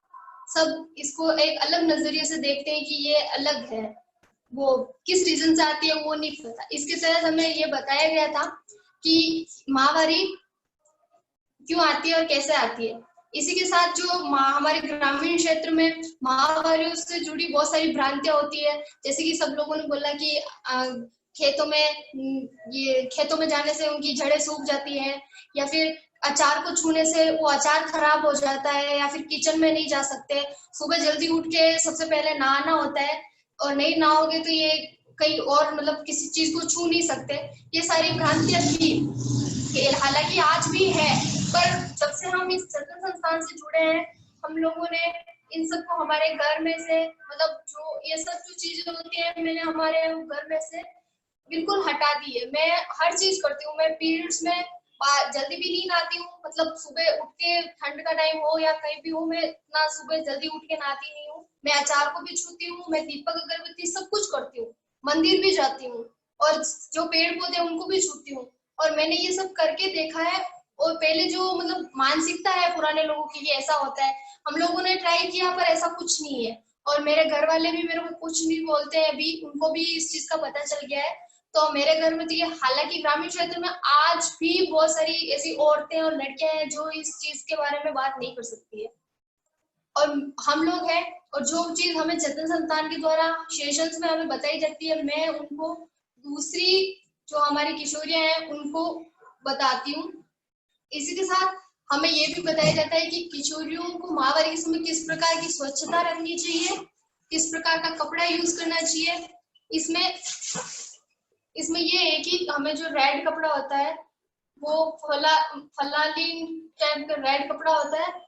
Speaker 13: सब इसको एक अलग नजरिए से देखते हैं कि ये अलग है, वो किस रीजन से आती है वो नहीं पता। इसके तहत हमें ये बताया गया था कि माहवारी क्यों आती है और कैसे आती है। इसी के साथ जो हमारे ग्रामीण क्षेत्र में माहवारी से जुड़ी बहुत सारी भ्रांतियां होती है, जैसे कि सब लोगों ने बोला कि खेतों में जाने से उनकी जड़ें सूख जाती हैं, या फिर अचार को छूने से वो अचार खराब हो जाता है, या फिर किचन में नहीं जा सकते, सुबह जल्दी उठ के सबसे पहले नहाना होता है और नहीं नहाओगे तो ये कहीं और मतलब किसी चीज को छू नहीं सकते। ये सारी भ्रांतियां थी, हालांकि आज भी है, पर जब से हम इस जतन संस्थान से जुड़े हैं हम लोगों ने इन सबको हमारे घर में से, मतलब जो ये सब जो चीजें होती है मैंने हमारे घर में से बिल्कुल हटा दी है। मैं हर चीज करती हूँ। मैं पीरियड्स में जल्दी भी नींद आती हूँ, मतलब सुबह उठ के ठंड का टाइम हो या कहीं भी हो, मैं इतना सुबह जल्दी उठ के नहाती नहीं हूँ। मैं अचार को भी छूती हूँ, मैं दीपक अगरबत्ती सब कुछ करती हूँ, मंदिर भी जाती हूँ और जो पेड़ पौधे उनको भी छूती हूँ। और मैंने ये सब करके देखा है। और पहले जो मतलब मानसिकता है पुराने लोगों की ऐसा होता है, हम लोगों ने ट्राई किया पर ऐसा कुछ नहीं है। और मेरे घर वाले भी मेरे को कुछ नहीं बोलते हैं, अभी उनको भी इस चीज का पता चल गया है। तो मेरे घर में तो ये, हालांकि ग्रामीण क्षेत्र में आज भी बहुत सारी ऐसी औरतें और लड़कियां हैं जो इस चीज के बारे में बात नहीं कर सकती है, और हम लोग हैं। और जो चीज हमें जतन संस्थान के द्वारा सेशंस में हमें बताई जाती है, मैं उनको दूसरी जो हमारी किशोरियां हैं उनको बताती हूँ। इसी के साथ हमें ये भी बताया जाता है कि किशोरियों को माहवारी के समय किस प्रकार की स्वच्छता रखनी चाहिए, किस प्रकार का कपड़ा यूज करना चाहिए। इसमें ये है कि हमें जो रेड कपड़ा होता है वो फलालीन टाइप का रेड कपड़ा होता है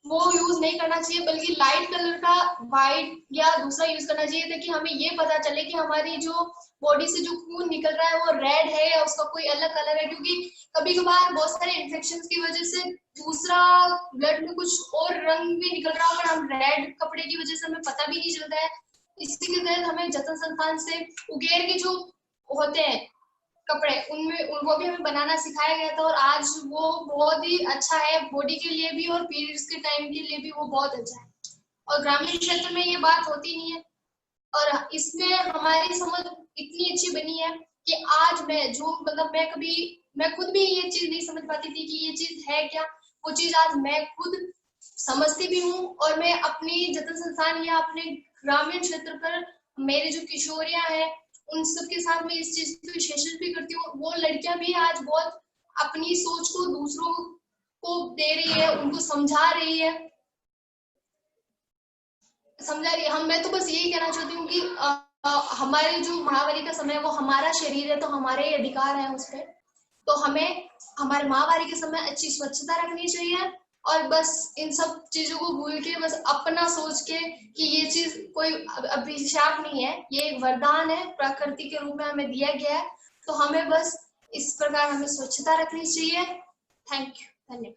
Speaker 13: वो यूज नहीं करना चाहिए, बल्कि लाइट कलर का व्हाइट या दूसरा यूज करना चाहिए, ताकि हमें ये पता चले कि हमारी जो बॉडी से जो खून निकल रहा है वो रेड है या उसका कोई अलग कलर है। क्योंकि कभी कभार बहुत सारे इन्फेक्शंस की वजह से दूसरा ब्लड में कुछ और रंग भी निकल रहा है, हम रेड कपड़े की वजह से हमें पता भी नहीं चलता है। इसी के तहत हमें जतन संस्थान से उगेर के जो होते हैं कपड़े, उनमें उनको भी हमें बनाना सिखाया गया था, और आज वो बहुत ही अच्छा है बॉडी के लिए भी और पीरियड्स के टाइम के लिए भी वो बहुत अच्छा है। और ग्रामीण क्षेत्र में ये बात होती नहीं है, और इसमें हमारी समझ इतनी अच्छी बनी है कि आज मैं खुद भी ये चीज नहीं समझ पाती थी कि ये चीज है क्या, वो चीज आज मैं खुद समझती भी हूँ। और मैं अपनी जतन संस्थान या अपने ग्रामीण क्षेत्र पर मेरे जो किशोरियां हैं उन सबके साथ में इस चीज की सेशन भी करती हूँ। वो लड़कियां भी आज बहुत अपनी सोच को दूसरों को दे रही है, उनको समझा रही है। मैं तो बस यही कहना चाहती हूँ कि हमारे जो माहवारी का समय है वो हमारा शरीर है, तो हमारे अधिकार है उस पर। तो हमें हमारे माहवारी के समय अच्छी स्वच्छता रखनी चाहिए और बस इन सब चीजों को भूल के बस अपना सोच के कि ये चीज कोई अभिशाप नहीं है, ये एक वरदान है, प्रकृति के रूप में हमें दिया गया है। तो हमें बस इस प्रकार हमें स्वच्छता रखनी चाहिए। थैंक यू, धन्यवाद।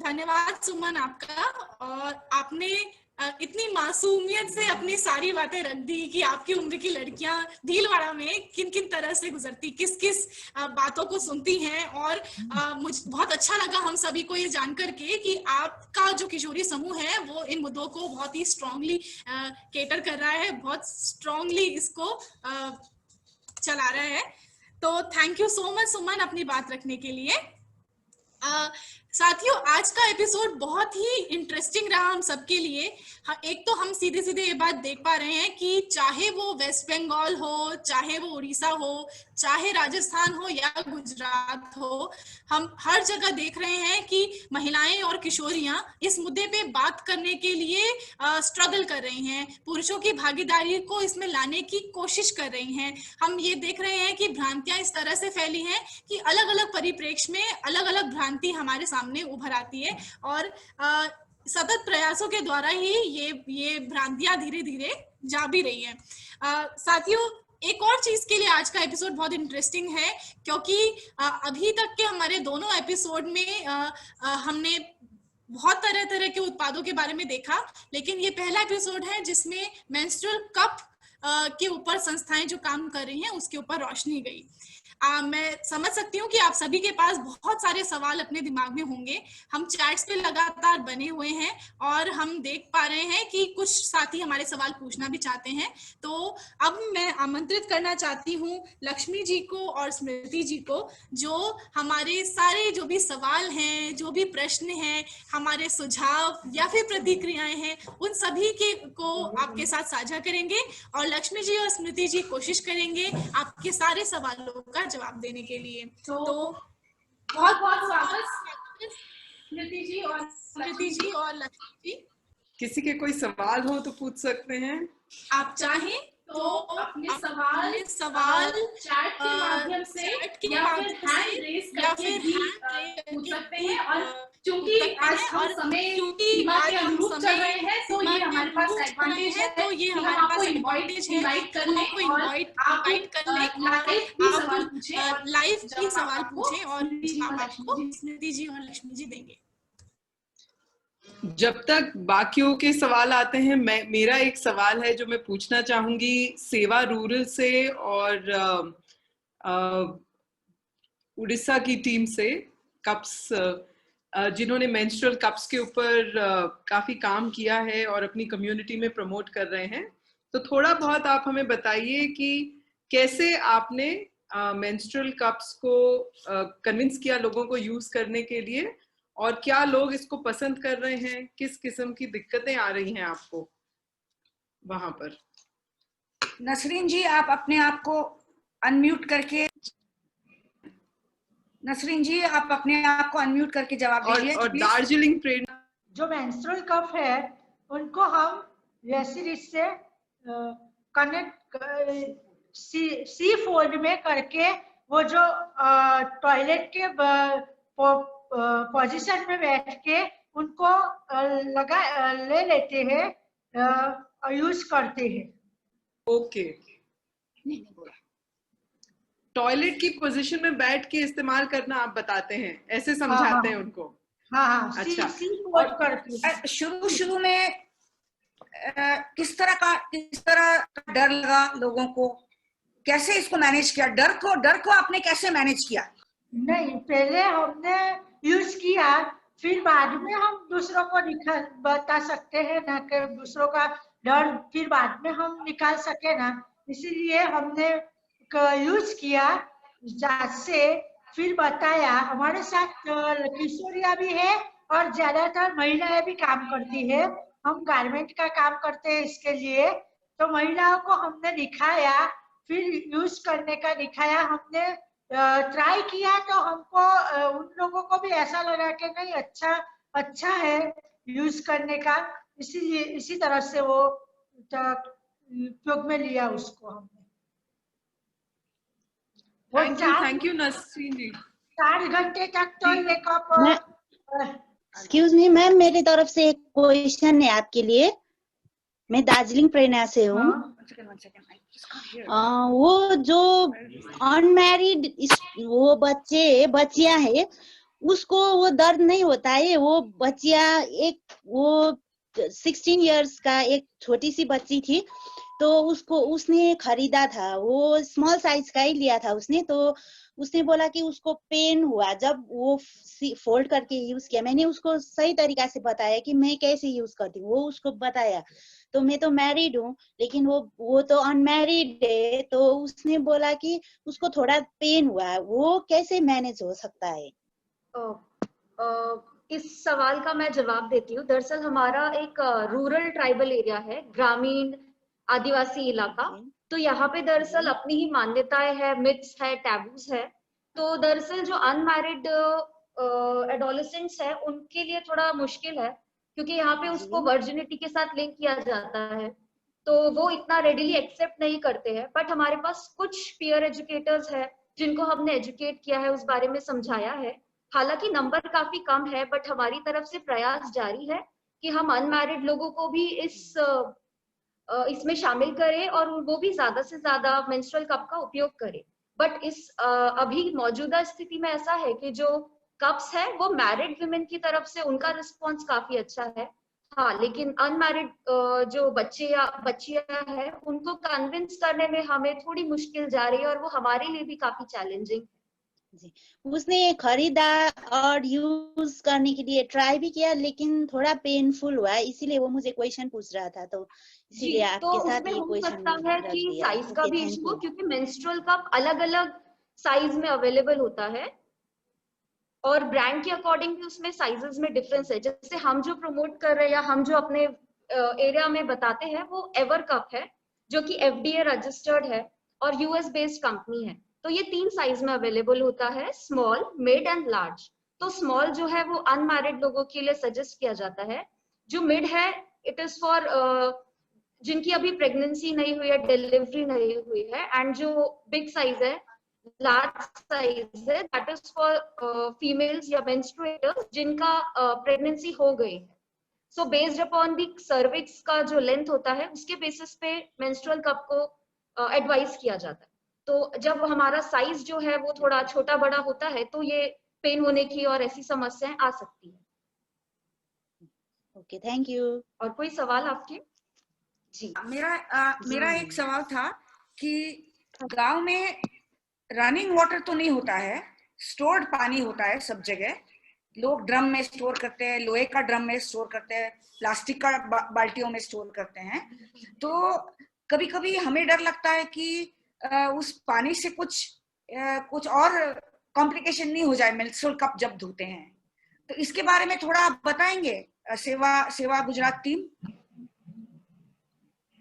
Speaker 1: धन्यवाद सुमन आपका। और आपने इतनी मासूमियत से अपनी सारी बातें रख दी कि आपकी उम्र की लड़कियां भीलवाड़ा में किन किन तरह से गुजरती, किस किस बातों को सुनती हैं। और मुझे बहुत अच्छा लगा हम सभी को ये जानकर के कि आपका जो किशोरी समूह है वो इन मुद्दों को बहुत ही स्ट्रांगली केटर कर रहा है, बहुत स्ट्रांगली इसको चला रहा है। तो थैंक यू सो मच सुमन अपनी बात रखने के लिए। साथियों, आज का एपिसोड बहुत ही इंटरेस्टिंग रहा हम सबके लिए। एक तो हम सीधे सीधे ये बात देख पा रहे हैं कि चाहे वो वेस्ट बंगाल हो, चाहे वो उड़ीसा हो, चाहे राजस्थान हो या गुजरात हो, हम हर जगह देख रहे हैं कि महिलाएं और किशोरियां इस मुद्दे पे बात करने के लिए स्ट्रगल कर रही हैं, पुरुषों की भागीदारी को इसमें लाने की कोशिश कर रही हैं। हम ये देख रहे हैं कि भ्रांतियां इस तरह से फैली हैं कि अलग अलग परिप्रेक्ष्य में अलग अलग भ्रांति हमारे सामने उभर आती है, और सतत प्रयासों के द्वारा ही ये भ्रांतियां धीरे धीरे जा भी रही हैं। साथियों, एक और चीज के लिए आज का एपिसोड बहुत इंटरेस्टिंग है, क्योंकि अभी तक के हमारे दोनों एपिसोड में हमने बहुत तरह तरह के उत्पादों के बारे में देखा, लेकिन ये पहला एपिसोड है जिसमें मेंस्ट्रुअल कप के ऊपर संस्थाएं जो काम कर रही हैं उसके ऊपर रोशनी गई। मैं समझ सकती हूँ कि आप सभी के पास बहुत सारे सवाल अपने दिमाग में होंगे। हम चैट्स पे लगातार बने हुए हैं और हम देख पा रहे हैं कि कुछ साथी हमारे सवाल पूछना भी चाहते हैं। तो अब मैं आमंत्रित करना चाहती हूँ लक्ष्मी जी को और स्मृति जी को, जो हमारे सारे जो भी सवाल हैं, जो भी प्रश्न हैं, हमारे सुझाव या फिर प्रतिक्रियाएं हैं, उन सभी को आपके साथ साझा करेंगे। और लक्ष्मी जी और स्मृति जी कोशिश करेंगे आपके सारे सवालों का जवाब देने के लिए। तो बहुत बहुत स्वागत स्मृति जी और लक्ष्मी जी।
Speaker 2: किसी के कोई सवाल हो तो पूछ सकते हैं।
Speaker 1: आप चाहें तो अपने सवाल चैट के माध्यम से या फिर हैंड रेज करके भी पूछ सकते हैं। और चूंकि आज हम समय सीमा के अनुरूप चल रहे हैं, तो ये हमारे पास एडवांटेज है, तो ये हमारे पास एडवांटेज है। इनवाइट कर लें और आप लाइव भी सवाल पूछें और जवाब आपको स्मृति जी और लक्ष्मी जी देंगे।
Speaker 2: जब तक बाकियों के सवाल आते हैं, मेरा एक सवाल है जो मैं पूछना चाहूंगी सेवा रूरल से और उड़ीसा की टीम से, कप्स जिन्होंने मेंस्ट्रुअल कप्स के ऊपर काफी काम किया है और अपनी कम्युनिटी में प्रमोट कर रहे हैं। तो थोड़ा बहुत आप हमें बताइए कि कैसे आपने मेंस्ट्रुअल कप्स को कन्विंस किया लोगों को यूज करने के लिए, और क्या लोग इसको पसंद कर रहे हैं, किस किस्म की दिक्कतें आ रही हैं आपको वहां पर।
Speaker 14: नसरीन जी, आप अपने आप को अनम्यूट करके जवाब दीजिए। और दार्जिलिंग प्रेरणा
Speaker 8: जो मेंस्ट्रुअल कप है उनको हम रेसिरिस से कनेक्ट सी फोल्ड में करके वो जो टॉयलेट के पोजीशन में बैठ के उनको ले लेते हैं और यूज करते हैं।
Speaker 2: ओके, टॉयलेट की पोजीशन में बैठ के इस्तेमाल करना आप बताते हैं, ऐसे समझाते हैं उनको।
Speaker 14: हाँ,
Speaker 2: अच्छा।
Speaker 14: शुरू में किस तरह का डर लगा लोगों को, कैसे इसको मैनेज किया? डर को आपने कैसे मैनेज किया?
Speaker 8: नहीं, पहले हमने यूज किया, फिर बाद में हम दूसरों को बता सकते हैं ना, कि दूसरों का डर फिर बाद में हम निकाल सके ना, इसीलिए हमने यूज किया, से फिर बताया। हमारे साथ किशोरियां भी है और ज्यादातर महिलाएं भी काम करती है। हम गारमेंट का काम करते हैं इसके लिए, तो महिलाओं को हमने दिखाया, फिर यूज करने का दिखाया, हमने ट्राई किया, तो हमको उन लोगों को भी ऐसा लगा कि नहीं, अच्छा है यूज करने का, इसीलिए इसी तरह से वो उपयोग में लिया उसको हमने।
Speaker 2: थैंक यू नसरीन जी।
Speaker 8: 4 घंटे तक तो
Speaker 3: एक्सक्यूज मी मैम, मेरी तरफ से एक क्वेश्चन है आपके लिए। मैं दार्जिलिंग प्रेरणा से हूँ। वो जो अनमैरिड वो बच्चियां है, उसको वो दर्द नहीं होता है? वो बच्चियां वो 16 इयर्स का एक छोटी सी बच्ची थी, तो उसने खरीदा था, वो स्मॉल साइज का ही लिया था उसने। तो उसने बोला कि उसको पेन हुआ जब वो फोल्ड करके यूज किया। मैंने उसको सही तरीका से बताया कि मैं कैसे यूज करती हूँ, वो उसको बताया। तो मैं तो मैरिड हूँ, लेकिन वो तो अनमैरिड है, तो उसने बोला कि उसको थोड़ा पेन हुआ। वो कैसे मैनेज हो सकता है?
Speaker 15: इस सवाल का मैं जवाब देती हूँ। दरअसल हमारा एक रूरल ट्राइबल एरिया है, ग्रामीण आदिवासी इलाका। तो यहाँ पे दरअसल अपनी ही मान्यताएं है, मिथ्स है, टैबूज है। तो दरअसल जो अनमैरिड एडोलेसेंट्स है उनके लिए थोड़ा मुश्किल है, क्योंकि यहाँ पे उसको वर्जिनिटी के साथ लिंक किया जाता है, तो वो इतना रेडिली एक्सेप्ट नहीं करते हैं। बट हमारे पास कुछ पीयर एजुकेटर्स है जिनको हमने एजुकेट किया है, उस बारे में समझाया है। हालांकि नंबर काफी कम है, बट हमारी तरफ से प्रयास जारी है कि हम अनमैरिड लोगों को भी इसमें शामिल करें और वो भी ज्यादा से ज्यादा मेंस्ट्रुअल कप का उपयोग करें। बट इस अभी मौजूदा स्थिति में ऐसा है कि जो कप्स है वो मैरिड वुमेन की तरफ से उनका रिस्पॉन्स काफी अच्छा है। हाँ, लेकिन अनमैरिड जो बच्चे या बच्चियां हैं उनको कन्विंस करने में हमें थोड़ी मुश्किल जा रही है, और वो हमारे लिए भी काफी चैलेंजिंग।
Speaker 3: जी, उसने खरीदा और यूज करने के लिए ट्राई भी किया, लेकिन थोड़ा पेनफुल हुआ, इसीलिए वो मुझे क्वेश्चन पूछ रहा था। तो इसीलिए आपके साथ ये
Speaker 15: हो सकता
Speaker 3: क्वेश्चन
Speaker 15: है कि साइज का भी इशू हो, क्योंकि मेंस्ट्रुअल कप अलग अलग साइज में अवेलेबल होता है और ब्रांड के अकॉर्डिंग भी उसमें साइजेस में डिफरेंस है। जैसे हम जो प्रमोट कर रहे हैं या हम जो अपने एरिया में बताते हैं वो एवर कप है, जो कि FDA रजिस्टर्ड है और US बेस्ड कंपनी है। तो ये 3 साइज में अवेलेबल होता है, स्मॉल, मिड एंड लार्ज। तो स्मॉल जो है वो अनमैरिड लोगों के लिए सजेस्ट किया जाता है। जो मिड है इट इज फॉर जिनकी अभी प्रेगनेंसी नहीं हुई है, डिलीवरी नहीं हुई है। एंड जो बिग साइज है, लार्ज साइज है, दैट इज फॉर फीमेल्स या मेंस्ट्रुएटर्स जिनका प्रेगनेंसी हो गई है। So based upon the cervix का जो लेंथ होता है उसके बेसिस पे मेंस्ट्रुअल कप को एडवाइस किया जाता है। तो जब हमारा साइज जो है वो थोड़ा छोटा बड़ा होता है तो ये पेन होने की और ऐसी समस्याएं आ सकती है।
Speaker 3: Okay, thank you.
Speaker 15: और कोई सवाल आपके?
Speaker 14: जी, मेरा एक सवाल था कि गांव में रनिंग वाटर तो नहीं होता है, स्टोर्ड पानी होता है सब जगह। लोग ड्रम में स्टोर करते हैं, लोहे का ड्रम में स्टोर करते हैं, प्लास्टिक का बाल्टियों में स्टोर करते हैं। तो कभी कभी हमें डर लगता है कि उस पानी से कुछ और कॉम्प्लिकेशन नहीं हो जाए मेंस्ट्रुअल कप जब धोते हैं। तो इसके बारे में थोड़ा आप बताएंगे सेवा गुजरात टीम?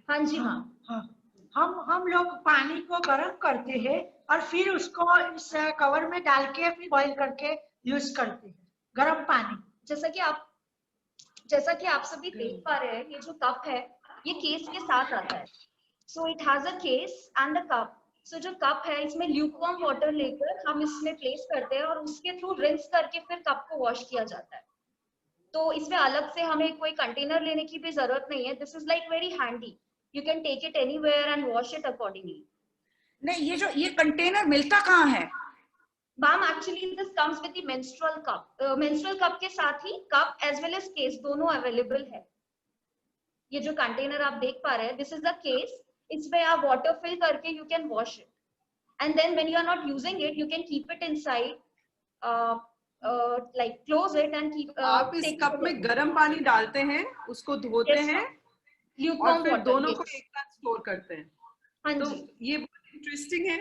Speaker 15: हाँ जी,
Speaker 8: हम लोग पानी को गर्म करते हैं और फिर उसको इस कवर में डाल के फिर बॉईल करके यूज करते हैं, गर्म पानी।
Speaker 15: जैसा कि आप सभी देख पा रहे हैं, ये जो कप है ये केस के साथ आता है। So it has a case and a cup. सो जो कप है इसमें ल्यूकवार्म वाटर लेकर हम इसमें प्लेस करते हैं और उसके थ्रू रिंस करके फिर कप को वॉश किया जाता है। तो इसमें अलग से हमें कोई कंटेनर लेने की भी जरूरत नहीं है। This is like very handy, you can take it anywhere and wash it accordingly.
Speaker 14: नहीं, ये कंटेनर मिलता कहाँ है?
Speaker 15: Ma'am, actually this comes with the menstrual cup. Menstrual cup के साथ ही cup as well as case दोनों अवेलेबल है। ये जो कंटेनर आप देख पा रहे हैं, दिस इज द केस। इसमें आप वाटर फिल करके you can wash it, and then when you are not using it you can keep it inside, like close it and keep.
Speaker 2: आप इस कप में गर्म पानी डालते हैं, उसको धोते हैं और फिर दोनों को एक साथ स्टोर करते हैं।
Speaker 15: हाँ
Speaker 2: तो
Speaker 15: जी,
Speaker 2: ये बहुत इंटरेस्टिंग है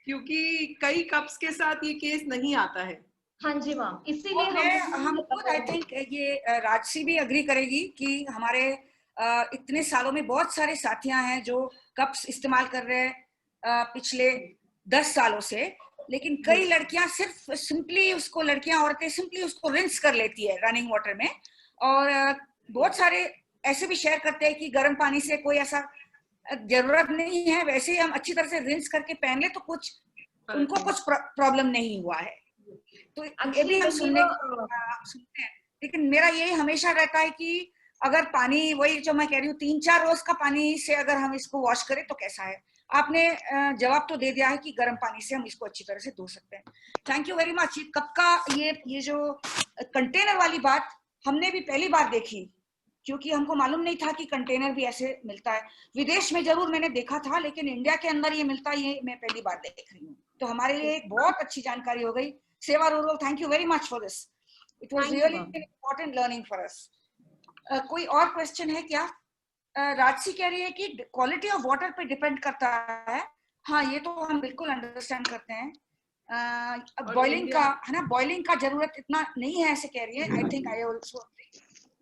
Speaker 2: क्योंकि कई कप्स के साथ ये केस नहीं आता है।
Speaker 15: हाँ जी मैम, इसीलिए
Speaker 14: हम खुद आई थिंक ये राजसी भी अग्री करेगी कि हमारे इतने सालों में बहुत सारे साथियां हैं जो कप्स इस्तेमाल कर रहे हैं पिछले 10 सालों से, लेकिन कई लड़कियां लड़कियां औरतें सिंपली उसको रिंस कर लेती है रनिंग वाटर में। और बहुत सारे ऐसे भी शेयर करते हैं कि गर्म पानी से कोई ऐसा जरूरत नहीं है, वैसे ही हम अच्छी तरह से रिंस करके पहन ले तो उनको कुछ प्रॉब्लम नहीं हुआ है। तो ये भी हम सुनते हैं लेकिन मेरा यही हमेशा रहता है कि अगर पानी, वही जो मैं कह रही हूँ, 3-4 रोज का पानी से अगर हम इसको वॉश करें तो कैसा है। आपने जवाब तो दे दिया है कि गर्म पानी से हम इसको अच्छी तरह से धो सकते हैं। Thank you very much. Cup का ये जो कंटेनर वाली बात हमने भी पहली बार देखी, क्योंकि हमको मालूम नहीं था कि कंटेनर भी ऐसे मिलता है। विदेश में जरूर मैंने देखा था, लेकिन इंडिया के अंदर ये मिलता है, ये मैं पहली बार देख रही हूँ। तो हमारे लिए एक बहुत अच्छी जानकारी हो गई। सेवा rural, thank you very much for this. It was really important learning for us. कोई और क्वेश्चन है क्या? राजसी कह रही है कि क्वालिटी ऑफ वाटर पे डिपेंड करता है। हाँ, ये तो हम बिल्कुल अंडरस्टैंड करते हैं। बॉइलिंग का है ना, बॉइलिंग का जरूरत इतना नहीं है ऐसे कह रही है। I think I also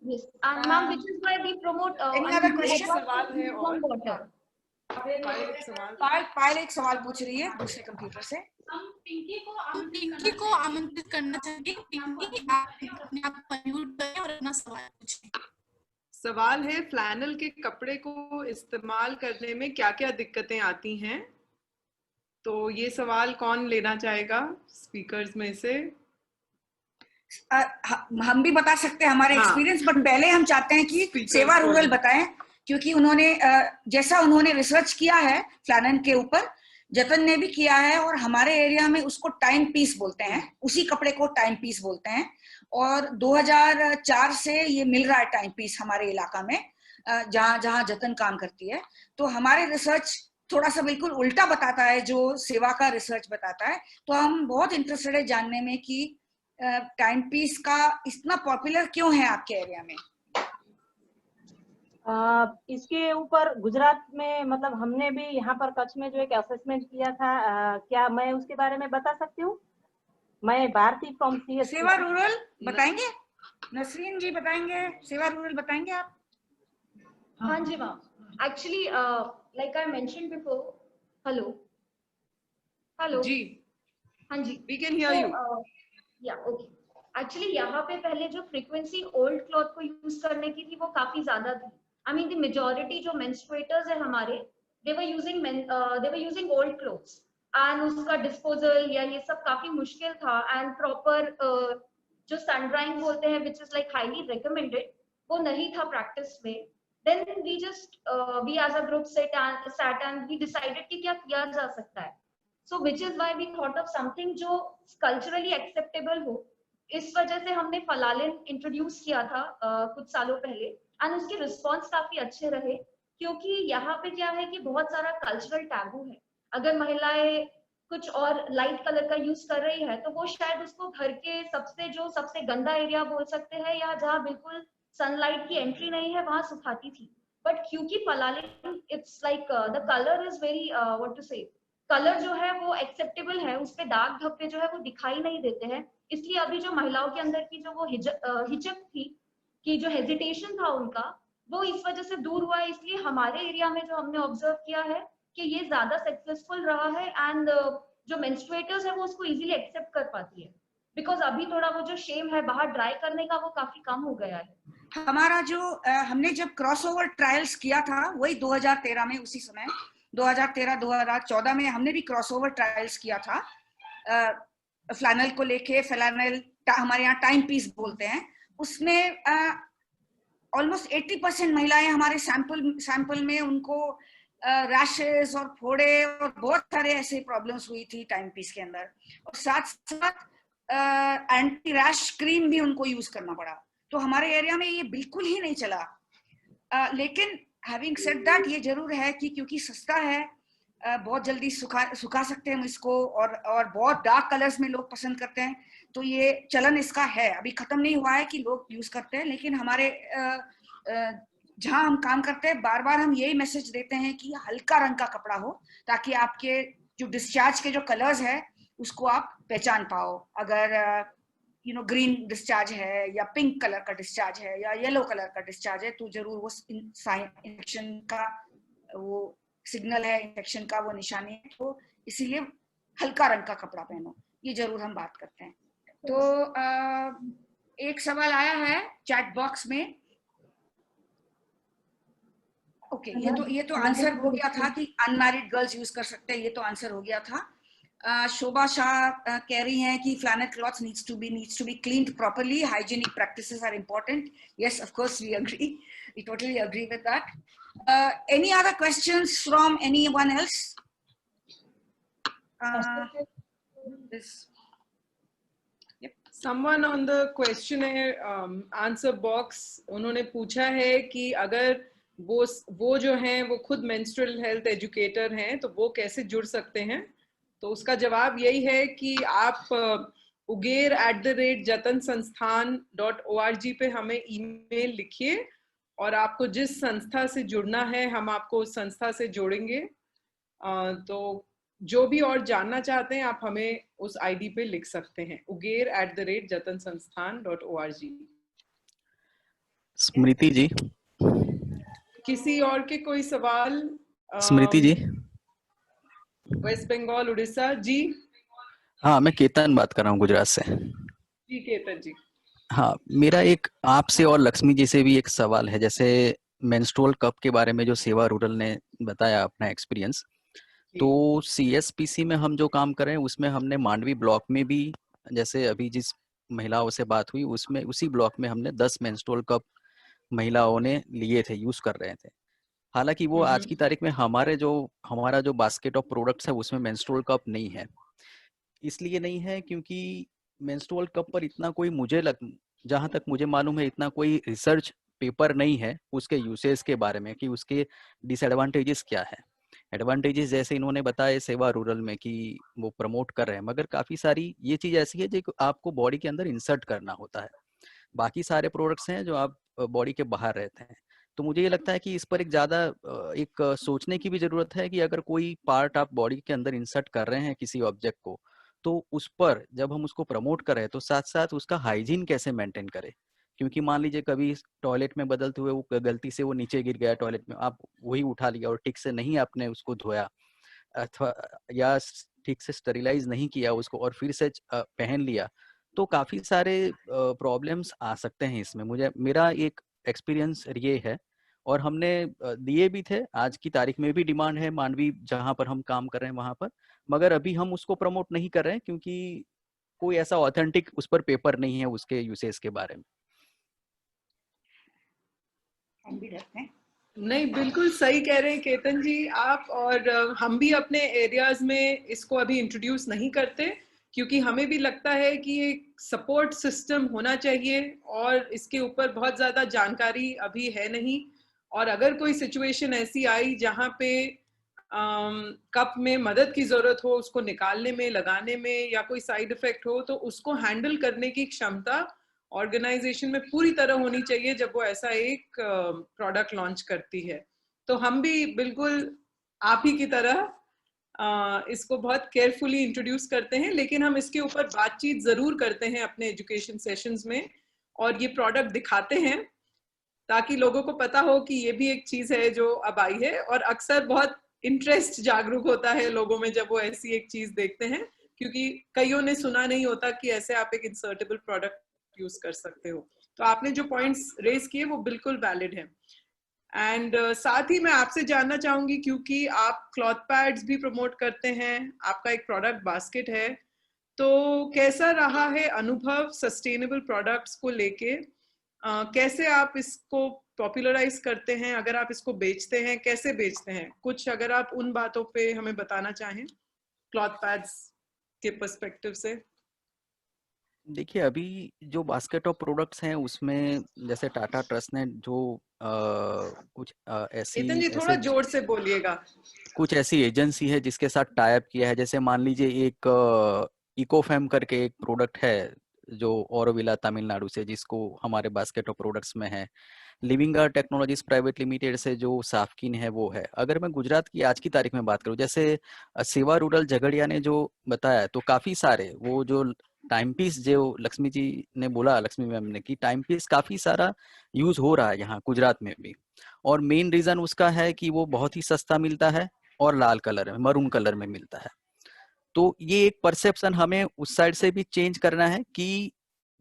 Speaker 15: Yes, and ma'am, which is why we promote
Speaker 14: any other question?
Speaker 2: सवाल है और
Speaker 15: water.
Speaker 14: पायल एक सवाल पूछ रही है दूसरे कंप्यूटर से।
Speaker 1: हम पिंकी को आमंत्रित करना चाहेंगे। पिंकी, आप अपने आप को अनम्यूट करें और अपना सवाल पूछें।
Speaker 2: सवाल है, फ्लैनल के कपड़े को इस्तेमाल करने में क्या क्या दिक्कतें आती हैं? तो ये सवाल कौन लेना चाहेगा स्पीकर्स में से?
Speaker 14: हम भी बता सकते हैं हमारे एक्सपीरियंस, बट पहले हम चाहते हैं कि सेवा रूरल बताएं, क्योंकि उन्होंने जैसा उन्होंने रिसर्च किया है फ्लैनन के ऊपर, जतन ने भी किया है, और हमारे एरिया में उसको टाइम पीस बोलते हैं, उसी कपड़े को टाइम पीस बोलते हैं। और 2004 से ये मिल रहा है टाइम पीस हमारे इलाका में, जहाँ जहाँ जतन काम करती है। तो हमारे रिसर्च थोड़ा सा बिल्कुल उल्टा बताता है जो सेवा का रिसर्च बताता है। तो हम बहुत इंटरेस्टेड है जानने में कि टाइम पीस का इतना पॉपुलर क्यों है आपके एरिया में।
Speaker 9: इसके ऊपर गुजरात में, मतलब हमने भी यहाँ पर कच्छ में जो एक असेसमेंट किया था, क्या मैं उसके बारे में बता सकती हूँ? मैं Bharti from CS
Speaker 14: Seva rural बताएंगे, नसरीन जी बताएंगे, सेवा रूरल बताएंगे आप?
Speaker 15: हाँ जी ma'am, actually like I mentioned before, hello
Speaker 2: जी,
Speaker 15: हाँ जी,
Speaker 2: वी कैन हियर यू।
Speaker 15: या ओके, एक्चुअली यहाँ पे पहले जो फ्रीक्वेंसी ओल्ड क्लॉथ को यूज करने की थी वो काफी ज्यादा थी। आई मीन द मेजॉरिटी जो मेंस्ट्रुएटर्स है हमारे, they were using old clothes, and उसका डिस्पोजल या ये सब काफी मुश्किल था। एंड प्रॉपर जो सन ड्राइंग बोलते हैं, which is like highly recommended, वो नहीं था प्रैक्टिस में। Then we as a group sat and we decided कि क्या किया जा सकता है। So which is why we thought of something जो culturally acceptable हो। इस वजह से हमने फलालिन इंट्रोड्यूस किया था कुछ सालों पहले, एंड उसके रिस्पॉन्स काफी अच्छे रहे, क्योंकि यहाँ पे क्या है कि बहुत सारा कल्चरल टैबू है। अगर महिलाएं कुछ और लाइट कलर का यूज कर रही है तो वो शायद उसको घर के सबसे गंदा एरिया बोल सकते हैं, या जहाँ बिल्कुल सनलाइट की एंट्री नहीं है वहां सुखाती थी। बट क्योंकि फलालिन it's like the colour is very what to say, colour जो है वो एक्सेप्टेबल है, उस पे दाग धब्बे जो है वो दिखाई नहीं देते हैं। इसलिए अभी जो महिलाओं के अंदर की जो वो हिचक थी, कि जो हेजिटेशन था उनका, वो इस वजह से दूर हुआ है। इसलिए हमारे एरिया में जो हमने ऑब्जर्व किया है कि ये ज्यादा सक्सेसफुल रहा है, एंड जो मेंस्ट्रुएटर्स है वो उसको इजीली एक्सेप्ट कर पाती है, बिकॉज अभी थोड़ा वो जो शेम है बाहर ड्राई करने का वो काफी कम हो गया है।
Speaker 14: हमारा जो हमने जब क्रॉसओवर ट्रायल्स किया था वही 2013 में, उसी समय 2013-2014 में हमने भी क्रॉसओवर ट्रायल्स किया था फ्लैनल को लेके। फ्लैनल हमारे यहाँ टाइम पीस बोलते हैं। उसमें ऑलमोस्ट 80% महिलाएं हमारे सैंपल में उनको रैशेस और फोड़े और बहुत सारे ऐसे प्रॉब्लम्स हुई थी टाइम पीस के अंदर, और साथ साथ एंटी रैश क्रीम भी उनको यूज करना पड़ा। तो हमारे एरिया में ये बिल्कुल ही नहीं चला। लेकिन हैविंग सेड दैट, ये जरूर है कि क्योंकि सस्ता है, बहुत जल्दी सुखा सकते हैं हम इसको, और बहुत डार्क कलर्स में लोग पसंद करते हैं, तो ये चलन इसका है। अभी खत्म नहीं हुआ है कि लोग यूज करते हैं, लेकिन हमारे जहां हम काम करते हैं बार बार हम यही मैसेज देते हैं कि हल्का रंग का कपड़ा हो, ताकि आपके जो डिस्चार्ज के जो कलर्स है उसको आप पहचान पाओ। अगर ग्रीन डिस्चार्ज है या पिंक कलर का डिस्चार्ज है या येलो कलर का डिस्चार्ज है, तो जरूर वो इन्फेक्शन का वो सिग्नल है, इन्फेक्शन का वो निशानी है। तो इसीलिए हल्का रंग का कपड़ा पहनो, ये जरूर हम बात करते हैं। तो एक सवाल आया है चैट बॉक्स में। ओके, ये तो आंसर हो गया था कि अनमैरिड गर्ल्स यूज कर सकते हैं, ये तो आंसर हो गया था। शोभा शाह कह रही हैं कि flannel cloth needs to be cleaned properly. Hygienic practices are important. Yes, of course we agree. We totally agree with that. Any other questions from anyone else? This. Yep.
Speaker 2: Someone on the questionnaire answer box, उन्होंने पूछा है कि अगर वो जो हैं वो खुद menstrual health educator हैं तो वो कैसे जुड़ सकते हैं। तो उसका जवाब यही है कि आप ugair@jatansansthan.org पे हमें ईमेल लिखिए और आपको जिस संस्था से जुड़ना है हम आपको उस संस्था से जोड़ेंगे। तो जो भी और जानना चाहते हैं आप हमें उस आईडी पे लिख सकते हैं ugair@jatansansthan.org।
Speaker 16: स्मृति जी,
Speaker 2: किसी और के कोई सवाल?
Speaker 16: स्मृति जी,
Speaker 2: वेस्ट बंगाल उड़ीसा जी।
Speaker 16: हाँ मैं केतन बात कर रहा हूँ गुजरात से।
Speaker 2: जी केतन जी।
Speaker 16: हाँ मेरा एक आपसे और लक्ष्मी जी से भी एक सवाल है। जैसे मेंस्ट्रुअल कप के बारे में जो सेवा रूरल ने बताया अपना एक्सपीरियंस, तो CSPC में हम जो काम कर रहे हैं उसमें हमने मांडवी ब्लॉक में भी, जैसे अभी जिस महिलाओं से बात हुई उसमें उसी ब्लॉक में हमने 10 मेंस्ट्रुअल कप महिलाओं ने लिए थे, यूज कर रहे थे। हालांकि वो आज की तारीख में हमारा जो बास्केट ऑफ प्रोडक्ट्स है उसमें मेंस्ट्रुअल कप नहीं है। इसलिए नहीं है क्योंकि मेंस्ट्रुअल कप पर इतना कोई जहां तक मुझे मालूम है इतना कोई रिसर्च पेपर नहीं है उसके यूसेज के बारे में कि उसके डिसएडवांटेजेस क्या है। एडवांटेजेस जैसे इन्होंने बताया सेवा रूरल में कि वो प्रमोट कर रहे हैं, मगर काफी सारी ये चीज ऐसी है जो आपको बॉडी के अंदर इंसर्ट करना होता है। बाकी सारे प्रोडक्ट्स हैं जो आप बॉडी के बाहर रहते हैं। तो मुझे ये लगता है कि इस पर एक सोचने की भी जरूरत है कि अगर कोई पार्ट आप बॉडी के अंदर इंसर्ट कर रहे हैं किसी ऑब्जेक्ट को, तो उस पर जब हम उसको प्रमोट कर रहे हैं तो साथ साथ उसका हाइजीन कैसे मेंटेन करें। क्योंकि मान लीजिए कभी टॉयलेट में बदलते हुए वो गलती से वो नीचे गिर गया टॉयलेट में, आप वही उठा लिया और ठीक से नहीं आपने उसको धोया अथवा या ठीक से स्टेरिलाइज नहीं किया उसको और फिर से पहन लिया, तो काफी सारे प्रॉब्लम्स आ सकते हैं इसमें। मेरा एक एक्सपीरियंस ये है और हमने दिए भी थे। आज की तारीख में भी डिमांड है मांडवी जहां पर हम काम कर रहे हैं वहां पर, मगर अभी हम उसको प्रमोट नहीं कर रहे हैं क्योंकि कोई ऐसा ऑथेंटिक उस पर पेपर नहीं है उसके यूसेज के बारे में।
Speaker 2: नहीं, बिल्कुल सही कह रहे हैं केतन जी आप। और हम भी अपने एरियाज में इसको अभी इंट्रोड्यूस नहीं करते क्योंकि हमें भी लगता है कि एक सपोर्ट सिस्टम होना चाहिए और इसके ऊपर बहुत ज़्यादा जानकारी अभी है नहीं। और अगर कोई सिचुएशन ऐसी आई जहाँ पे कप में मदद की ज़रूरत हो, उसको निकालने में, लगाने में या कोई साइड इफ़ेक्ट हो, तो उसको हैंडल करने की क्षमता ऑर्गेनाइजेशन में पूरी तरह होनी चाहिए जब वो ऐसा एक प्रोडक्ट लॉन्च करती है। तो हम भी बिल्कुल आप ही की तरह इसको बहुत केयरफुली इंट्रोड्यूस करते हैं, लेकिन हम इसके ऊपर बातचीत जरूर करते हैं अपने एजुकेशन सेशंस में और ये प्रोडक्ट दिखाते हैं ताकि लोगों को पता हो कि ये भी एक चीज है जो अब आई है। और अक्सर बहुत इंटरेस्ट जागरूक होता है लोगों में जब वो ऐसी एक चीज देखते हैं, क्योंकि कईयों ने सुना नहीं होता कि ऐसे आप एक इंसर्टेबल प्रोडक्ट यूज कर सकते हो। तो आपने जो पॉइंट्स रेज किए वो बिल्कुल वैलिड है। एंड साथ ही मैं आपसे जानना चाहूंगी, क्योंकि आप क्लॉथ पैड्स भी प्रमोट करते हैं, आपका एक प्रोडक्ट बास्केट है, तो कैसा रहा है अनुभव सस्टेनेबल प्रोडक्ट्स को लेके? कैसे आप इसको पॉपुलराइज करते हैं? अगर आप इसको बेचते हैं, कैसे बेचते हैं? कुछ अगर आप उन बातों पे हमें बताना चाहें क्लॉथ पैड्स के पर्सपेक्टिव से।
Speaker 16: देखिए अभी जो बास्केट ऑफ प्रोडक्ट्स हैं उसमें जैसे टाटा ट्रस्ट ने जो कुछ
Speaker 2: जी थोड़ा जोर से बोलिएगा।
Speaker 16: कुछ ऐसी एजेंसी है जिसके साथ टाई अप किया है। जैसे मान लीजिए एक इकोफेम करके एक प्रोडक्ट है जो औरविला तमिलनाडु से, जिसको हमारे बास्केट ऑफ प्रोडक्ट्स में है। Living art technologies private limited से जो साफकिन है वो है। अगर मैं गुजरात की आज की तारीख में बात करूं, जैसे सेवा रूरल झगड़िया ने जो बताया, तो काफी सारे वो जो टाइम पीस जो लक्ष्मी जी ने बोला, लक्ष्मी मैम ने, कि टाइम पीस काफी सारा यूज हो रहा है यहाँ गुजरात में भी। और मेन रीजन उसका है कि वो बहुत ही सस्ता मिलता है और लाल कलर में, मरून कलर में मिलता है। तो ये एक परसेप्शन हमें उस साइड से भी चेंज करना है कि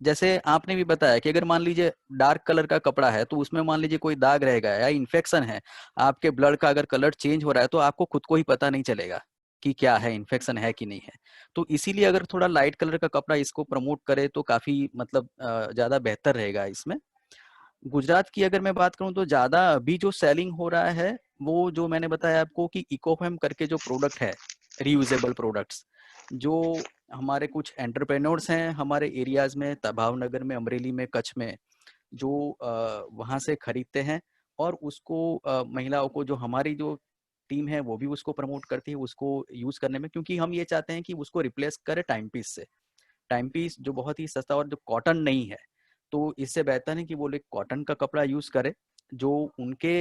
Speaker 16: जैसे आपने भी बताया कि अगर मान लीजिए डार्क कलर का कपड़ा है तो उसमें मान लीजिए कोई दाग रहेगा या इन्फेक्शन है, आपके ब्लड का अगर कलर चेंज हो रहा है तो आपको खुद को ही पता नहीं चलेगा कि क्या है, इन्फेक्शन है कि नहीं है। तो इसीलिए अगर थोड़ा लाइट कलर का कपड़ा इसको प्रमोट करे तो काफी मतलब ज्यादा बेहतर रहेगा इसमें। गुजरात की अगर मैं बात करूं तो ज्यादा अभी जो सेलिंग हो रहा है वो जो मैंने बताया आपको कि इकोफेम करके जो प्रोडक्ट है, रीयूजेबल प्रोडक्ट्स, जो हमारे कुछ एंटरप्रेन्योर्स हैं हमारे एरियाज में, भावनगर में, अमरेली में, कच्छ में, जो वहां से खरीदते हैं और उसको महिलाओं को, जो हमारी जो टीम है वो भी उसको प्रमोट करती है उसको यूज करने में, क्योंकि हम ये चाहते हैं कि उसको रिप्लेस करे टाइम पीस से। टाइम पीस जो बहुत ही सस्ता और जो कॉटन नहीं है, तो इससे बेहतर है कि वो लोग कॉटन का कपड़ा यूज करे जो उनके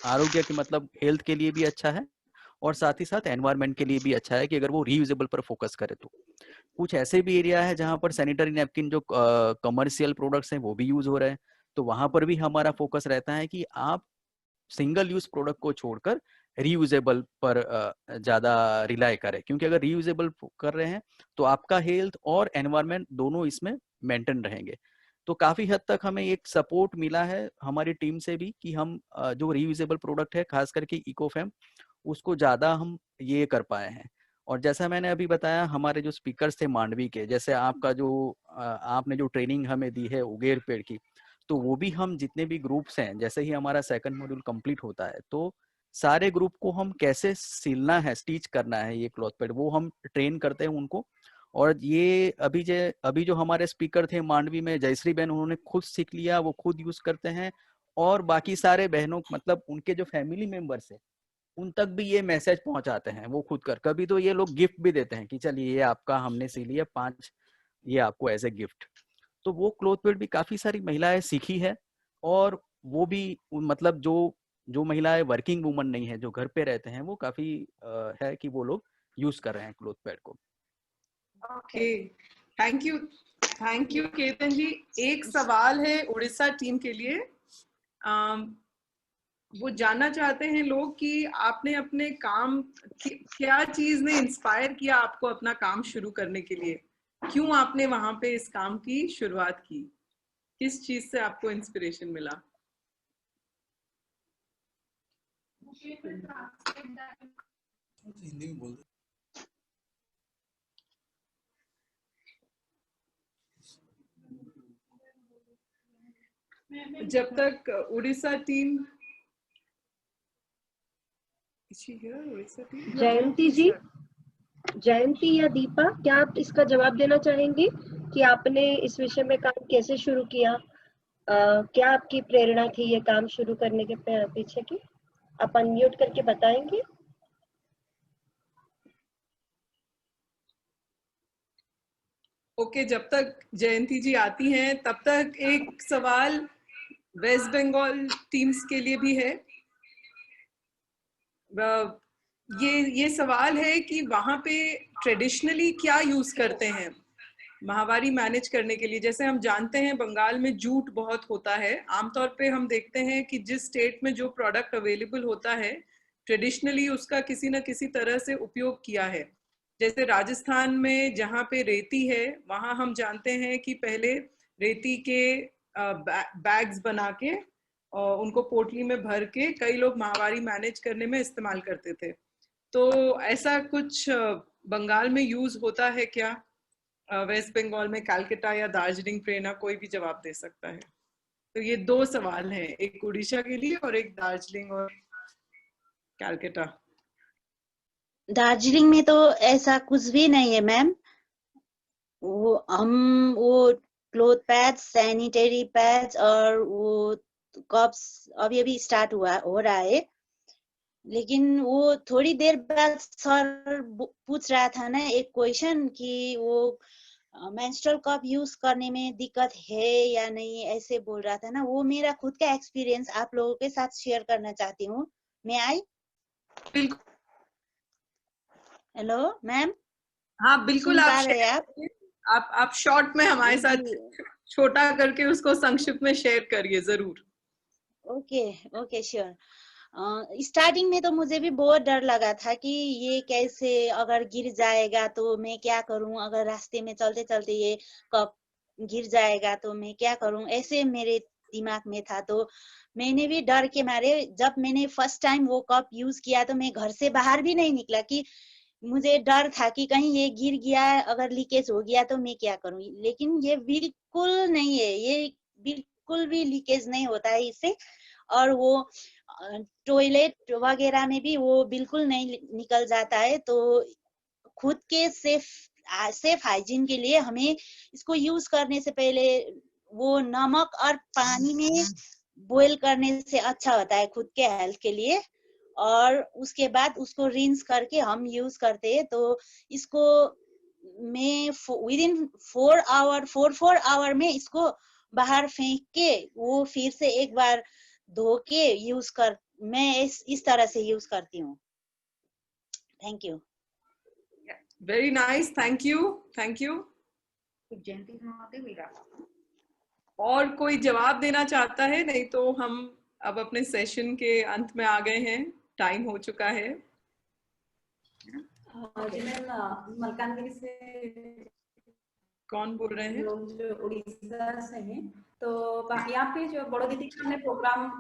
Speaker 16: आरोग्य के मतलब हेल्थ के लिए भी अच्छा है और साथ ही साथ एनवायरनमेंट के लिए भी अच्छा है कि अगर वो रीयूजेबल पर फोकस करे। तो कुछ ऐसे भी एरिया है जहां पर सैनिटरी नैपकिन जो कमर्शियल प्रोडक्ट्स हैं वो भी यूज हो रहे हैं, तो वहां पर भी हमारा फोकस रहता है कि आप सिंगल यूज प्रोडक्ट को छोड़कर रीयूजेबल पर ज्यादा रिलाय करें, क्योंकि अगर रीयूजेबल कर रहे हैं तो आपका हेल्थ और एनवायरनमेंट दोनों इसमें मेंटेन रहेंगे। तो काफी हद तक हमें एक सपोर्ट मिला है हमारी टीम से भी कि हम जो रीयूजेबल प्रोडक्ट है खास करके इकोफेम, उसको ज्यादा हम ये कर पाए हैं। और जैसा मैंने अभी बताया हमारे जो स्पीकर्स थे मांडवी के, जैसे आपका जो आपने जो ट्रेनिंग हमें दी है उगेर पेड़ की, तो वो भी हम जितने भी ग्रुप्स हैं, जैसे ही हमारा सेकंड मॉड्यूल कंप्लीट होता है तो सारे ग्रुप को हम कैसे सिलना है, स्टिच करना है ये क्लॉथ पैड, वो हम ट्रेन करते हैं उनको। और ये अभी जो हमारे स्पीकर थे मांडवी में, जयश्री बहन, उन्होंने खुद सीख लिया, वो खुद यूज करते हैं और बाकी सारे बहनों मतलब उनके जो फैमिली मेंबर्स है उन तक भी ये मैसेज पहुंचाते हैं वो खुद कर। कभी तो ये लोग गिफ्ट भी देते हैं कि चलिए ये आपका हमने सी लिया 5, ये आपको एज ए गिफ्ट। तो वो क्लॉथ पैड भी काफी सारी महिलाएं सीखी है और वो भी मतलब जो महिलाएं वर्किंग वुमन नहीं है, जो घर पे रहते हैं, वो काफी है कि वो लोग यूज कर रहे हैं क्लॉथ पैड को।
Speaker 2: ओके, थैंक यू केतन जी। एक सवाल है उड़ीसा टीम के लिए। वो जानना चाहते हैं लोग कि आपने अपने काम क्या चीज ने इंस्पायर किया आपको अपना काम शुरू करने के लिए, क्यों आपने वहां पे इस काम की शुरुआत की, किस चीज से आपको इंस्पिरेशन मिला?
Speaker 5: हिंदी में बोल दो।
Speaker 2: जब तक उड़ीसा टीम,
Speaker 17: जयंती जी, जयंती या दीपा, क्या आप इसका जवाब देना चाहेंगी कि आपने इस विषय में काम कैसे शुरू किया? क्या आपकी प्रेरणा थी ये काम शुरू करने के पीछे की? आप अनम्यूट करके बताएंगे?
Speaker 2: ओके, जब तक जयंती जी आती हैं तब तक एक सवाल वेस्ट बंगाल टीम्स के लिए भी है। ये सवाल है कि वहां पे ट्रेडिशनली क्या यूज करते हैं माहवारी मैनेज करने के लिए। जैसे हम जानते हैं बंगाल में जूट बहुत होता है, आमतौर पे हम देखते हैं कि जिस स्टेट में जो प्रोडक्ट अवेलेबल होता है ट्रेडिशनली उसका किसी न किसी तरह से उपयोग किया है। जैसे राजस्थान में जहाँ पे रेती है वहाँ हम जानते हैं कि पहले रेती के बैग्स बना के और उनको पोटली में भर के कई लोग माहवारी मैनेज करने में इस्तेमाल करते थे। तो ऐसा कुछ बंगाल में यूज होता है क्या? वेस्ट बंगाल में कैलकाटा या दार्जिलिंग, प्रेरणा कोई भी जवाब दे सकता है। तो ये 2 सवाल हैं, एक उड़ीसा के लिए और एक दार्जिलिंग और कैलकाटा।
Speaker 3: दार्जिलिंग में तो ऐसा कुछ भी नहीं है मैम। वो क्लोथ पैड्स, सैनिटरी पैड्स और वो कप्स अभी स्टार्ट हो रहा है, लेकिन वो थोड़ी देर बाद सर पूछ रहा था ना एक क्वेश्चन कि वो मेंस्ट्रुअल कप यूज करने में दिक्कत है या नहीं, ऐसे बोल रहा था ना। वो मेरा खुद का एक्सपीरियंस आप लोगों के साथ शेयर करना चाहती हूँ। मैं आई?
Speaker 2: बिल्कुल।
Speaker 3: Hello ma'am.
Speaker 2: हाँ बिल्कुल, आप शॉर्ट में हमारे साथ छोटा करके उसको संक्षिप्त में शेयर करिए जरूर।
Speaker 3: Okay sure. स्टार्टिंग में तो मुझे भी बहुत डर लगा था कि ये कैसे, अगर गिर जाएगा तो मैं क्या करूं, अगर रास्ते में चलते चलते ये कप गिर जाएगा तो मैं क्या करूं, ऐसे मेरे दिमाग में था। तो मैंने भी डर के मारे जब मैंने फर्स्ट टाइम वो कप यूज किया तो मैं घर से बाहर भी नहीं निकला, कि मुझे डर था कि कहीं ये गिर गया, अगर लीकेज हो गया तो मैं क्या करूं। लेकिन ये बिल्कुल नहीं है, ये बिल्कुल भी लीकेज नहीं होता है इससे। और वो टॉयलेट वगैरह में भी वो बिल्कुल नहीं निकल जाता है। तो खुद के सेफ हाइजीन के लिए हमें इसको यूज करने से पहले वो नमक और पानी में बॉईल करने से अच्छा होता है खुद के हेल्थ के लिए। और उसके बाद उसको रिंस करके हम यूज करते हैं। तो इसको मैं विदिन 4 आवर में इसको बाहर फेंक के वो फिर से एक बार धो के मैं इस तरह से यूज करती हूँ। Thank you.
Speaker 2: Very nice. Thank you. Thank you. और कोई जवाब देना चाहता है? नहीं तो हम अब अपने सेशन के अंत में आ गए हैं, टाइम हो चुका है।
Speaker 7: जी मैम, मलकानगिरी से
Speaker 2: कौन बोल रहे हैं?
Speaker 7: लोग जो उड़ीसा से हैं, तो यहाँ पे जो बड़ो दीदी का हमने प्रोग्राम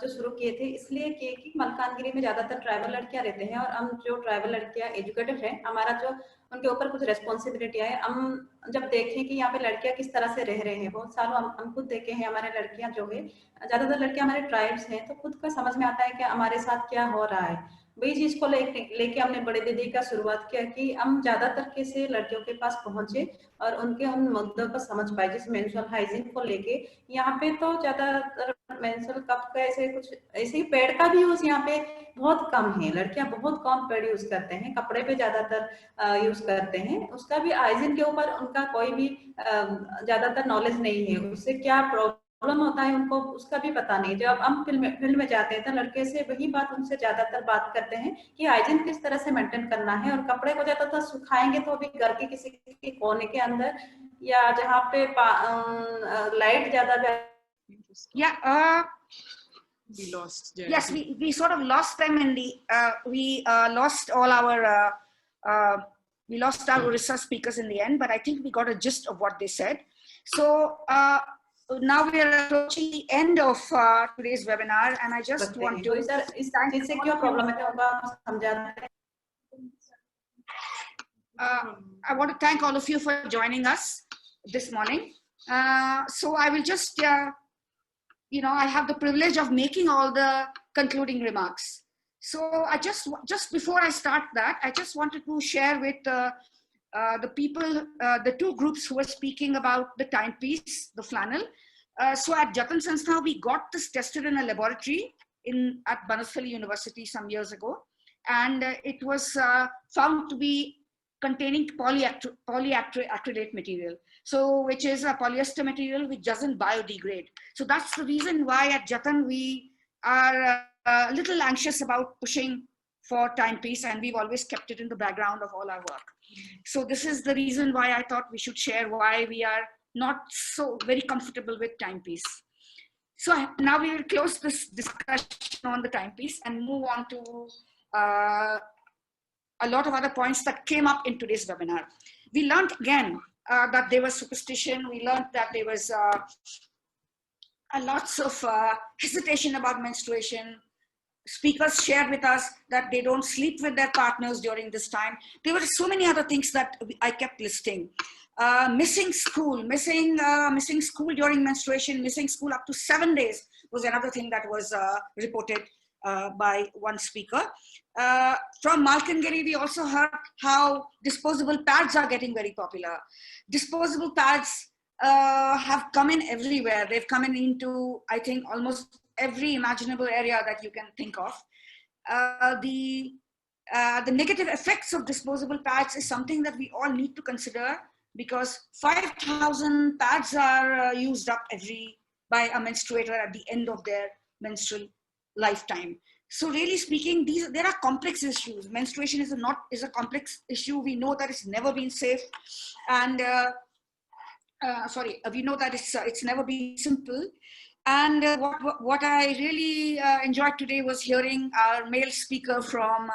Speaker 7: जो शुरू किए थे इसलिए कि मलकानगिरी में ज्यादातर ट्राइबल लड़कियां रहते हैं और हम जो ट्राइबल लड़कियां एजुकेटेड हैं, हमारा जो उनके ऊपर कुछ रेस्पॉन्सिबिलिटी है। हम जब देखें कि यहाँ पे लड़कियां किस तरह से रह रहे हैं, बहुत सालों हम खुद देखे हैं, हमारे लड़कियां जो है ज्यादातर लड़कियां हमारे ट्राइब्स हैं, तो खुद का समझ में आता है कि हमारे साथ क्या हो रहा है। वही चीज को लेके हमने बड़े दीदी का शुरुआत किया कि हम ज्यादातर कैसे लड़कियों के पास पहुंचे और उनके उन मुद्दों को समझ पाए। जैसे मेंस्ट्रुअल हाइजीन को लेके यहाँ पे तो ज्यादातर मेंस्ट्रुअल कप का ऐसे ही पैड का भी यूज यहाँ पे बहुत कम है। लड़कियां बहुत कम पैड यूज करते हैं, कपड़े पे ज्यादातर यूज करते हैं। उसका भी हाइजीन के ऊपर उनका कोई भी ज्यादातर नॉलेज नहीं है, उससे क्या प्रॉब्लम होता है उनको उसका भी पता नहीं। जब हम फील्ड में जाते हैं तो लड़के से वही बात उनसे ज्यादातर बात करते हैं कि हाइजीन किस तरह से मेंटेन करना है। और कपड़े को ज्यादातर सुखाएंगे तो भी घर के किसी के कोने के अंदर या जहाँ पे लाइट ज्यादा
Speaker 18: we lost Jayati. Yes, we sort of lost them in the we lost all our we lost our research speakers in the end, but I think we got a gist of what they said. So now we are approaching the end of today's webinar, and I just want to I want to thank all of you for joining us this morning. So I will just I have the privilege of making all the concluding remarks. So I just before I start that, I just wanted to share with the people, the two groups who were speaking about the timepiece, the flannel. So at Jatan Sanstha, we got this tested in a laboratory at Banasthali University some years ago, and it was found to be containing polyacrylate material, so which is a polyester material which doesn't biodegrade. So that's the reason why at Jatan we are a little anxious about pushing for timepiece, and we've always kept it in the background of all our work. So this is the reason why I thought we should share why we are not so very comfortable with timepiece. So now we will close this discussion on the timepiece and move on to a lot of other points that came up in today's webinar. We learned again that there was superstition. We learned that there was lots of hesitation about menstruation. Speakers shared with us that they don't sleep with their partners during this time. There were so many other things that I kept listing. Missing school during menstruation, missing school up to 7 days was another thing that was reported by one speaker. From Malkangiri, we also heard how disposable pads are getting very popular. Disposable pads have come in everywhere. They've come in into, I think, almost every imaginable area that you can think of. The negative effects of disposable pads is something that we all need to consider, because 5,000 pads are used up by a menstruator at the end of their menstrual lifetime. So really speaking, there are complex issues. Menstruation is a complex issue. We know that it's never been safe, and we know that it's never been simple. And what I really enjoyed today was hearing our male speaker from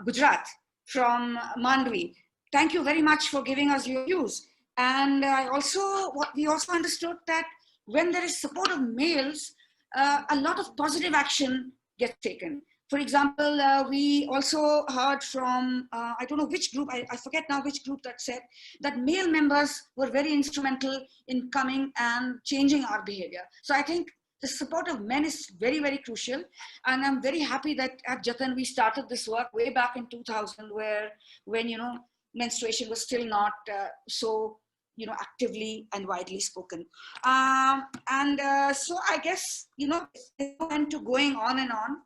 Speaker 18: Gujarat, from Mandvi. Thank you very much for giving us your views. And we also understood that when there is support of males, a lot of positive action gets taken. For example, we also heard from, I don't know which group, I forget now which group that said that male members were very instrumental in coming and changing our behavior. So I think the support of men is very, very crucial. And I'm very happy that at Jatan we started this work way back in 2000, when, you know, menstruation was still not so, you know, actively and widely spoken. So I guess, you know, it went to going on and on.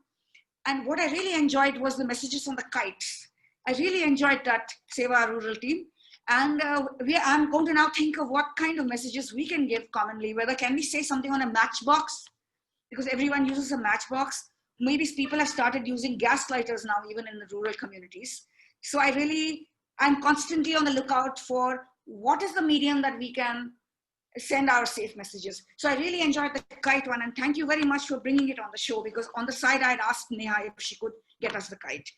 Speaker 18: And what I really enjoyed was the messages on the kites. I really enjoyed that Seva Rural team. And I'm going to now think of what kind of messages we can give commonly, whether can we say something on a matchbox, because everyone uses a matchbox. Maybe people have started using gas lighters now, even in the rural communities. So I'm constantly on the lookout for what is the medium that we can send our safe messages. So I really enjoyed the kite one, and thank you very much for bringing it on the show, because on the side I'd asked Neha if she could get us the kite.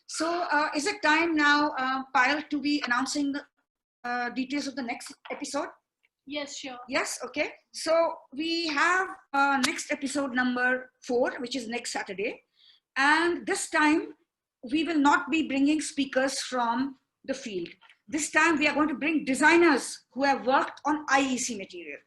Speaker 18: So is it time now, Payal, to be announcing the details of the next episode?
Speaker 1: Yes, sure.
Speaker 18: Yes, okay. So we have next episode number 4, which is next Saturday. And this time we will not be bringing speakers from the field. This time we are going to bring designers who have worked on IEC material.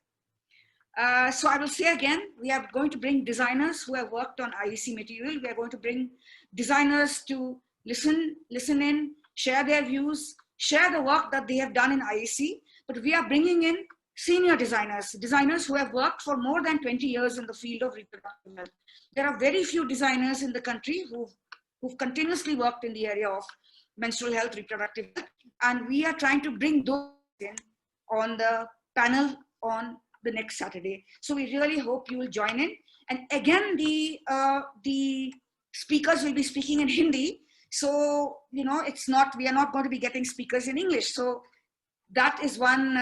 Speaker 18: So I will say again, we are going to bring designers who have worked on IEC material. We are going to bring designers to listen in, share their views, share the work that they have done in IEC. But we are bringing in senior designers who have worked for more than 20 years in the field of reproductive health. There are very few designers in the country who've continuously worked in the area of menstrual health, reproductive health, and we are trying to bring those in on the panel on the next Saturday. So we really hope you will join in. And again, the speakers will be speaking in Hindi. So, you know, we are not going to be getting speakers in English. So that is one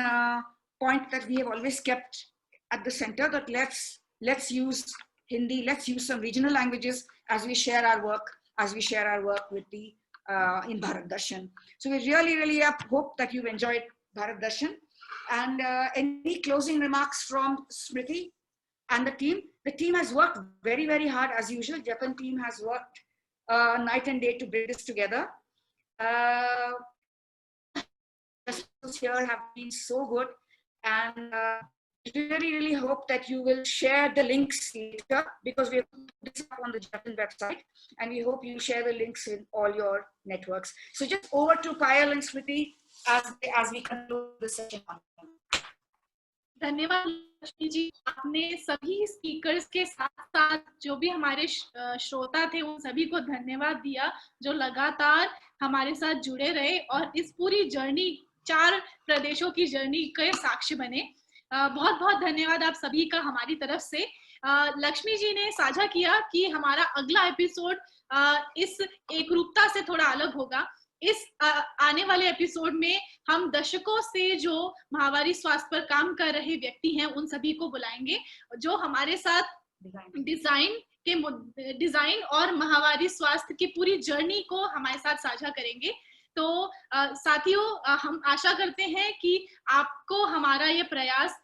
Speaker 18: point that we have always kept at the center, that let's use Hindi, let's use some regional languages as we share our work with the in Bharat Darshan. So we really hope that you've enjoyed Bharat Darshan. And any closing remarks from Smriti and the team? The team has worked very, very hard as usual. Jatan team has worked night and day to bring this together. The here have been so good, and really hope that you will share the links later, because we have put this up on the Jatan website, and we hope you share the links in all your networks. So just over to Payal and Smriti as we conclude the session.
Speaker 1: धन्यवाद लक्ष्मी जी, आपने सभी speakers के साथ साथ जो भी हमारे श्रोता थे उन सभी को धन्यवाद दिया, जो लगातार हमारे साथ जुड़े रहे और इस पूरी जर्नी 4 प्रदेशों की जर्नी के साक्षी बने। बहुत बहुत धन्यवाद आप सभी का हमारी तरफ से। लक्ष्मी जी ने साझा किया कि हमारा अगला एपिसोड इस एकरूपता से थोड़ा अलग होगा। इस आने वाले एपिसोड में हम दशकों से जो माहवारी स्वास्थ्य पर काम कर रहे व्यक्ति हैं उन सभी को बुलाएंगे, जो हमारे साथ डिजाइन और माहवारी स्वास्थ्य की पूरी जर्नी को हमारे साथ साझा करेंगे। तो साथियों, हम आशा करते हैं कि आपको हमारा ये प्रयास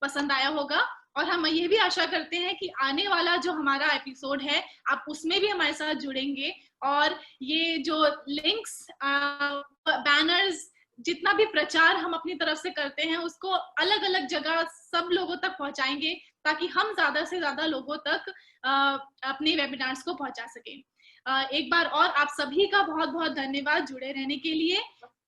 Speaker 1: पसंद आया होगा, और हम ये भी आशा करते हैं कि आने वाला जो हमारा एपिसोड है आप उसमें भी हमारे साथ जुड़ेंगे, और ये जो लिंक्स, बैनर्स, जितना भी प्रचार हम अपनी तरफ से करते हैं उसको अलग अलग जगह सब लोगों तक पहुंचाएंगे, ताकि हम ज्यादा से ज्यादा लोगों तक अपने वेबिनार्स को पहुंचा सकें। एक बार और आप सभी का बहुत बहुत धन्यवाद जुड़े रहने के लिए।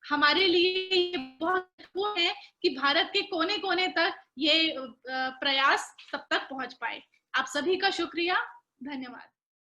Speaker 1: हमारे लिए ये बहुत महत्वपूर्ण है कि भारत के कोने कोने तक ये प्रयास सब तक पहुंच पाए। आप सभी का शुक्रिया, धन्यवाद।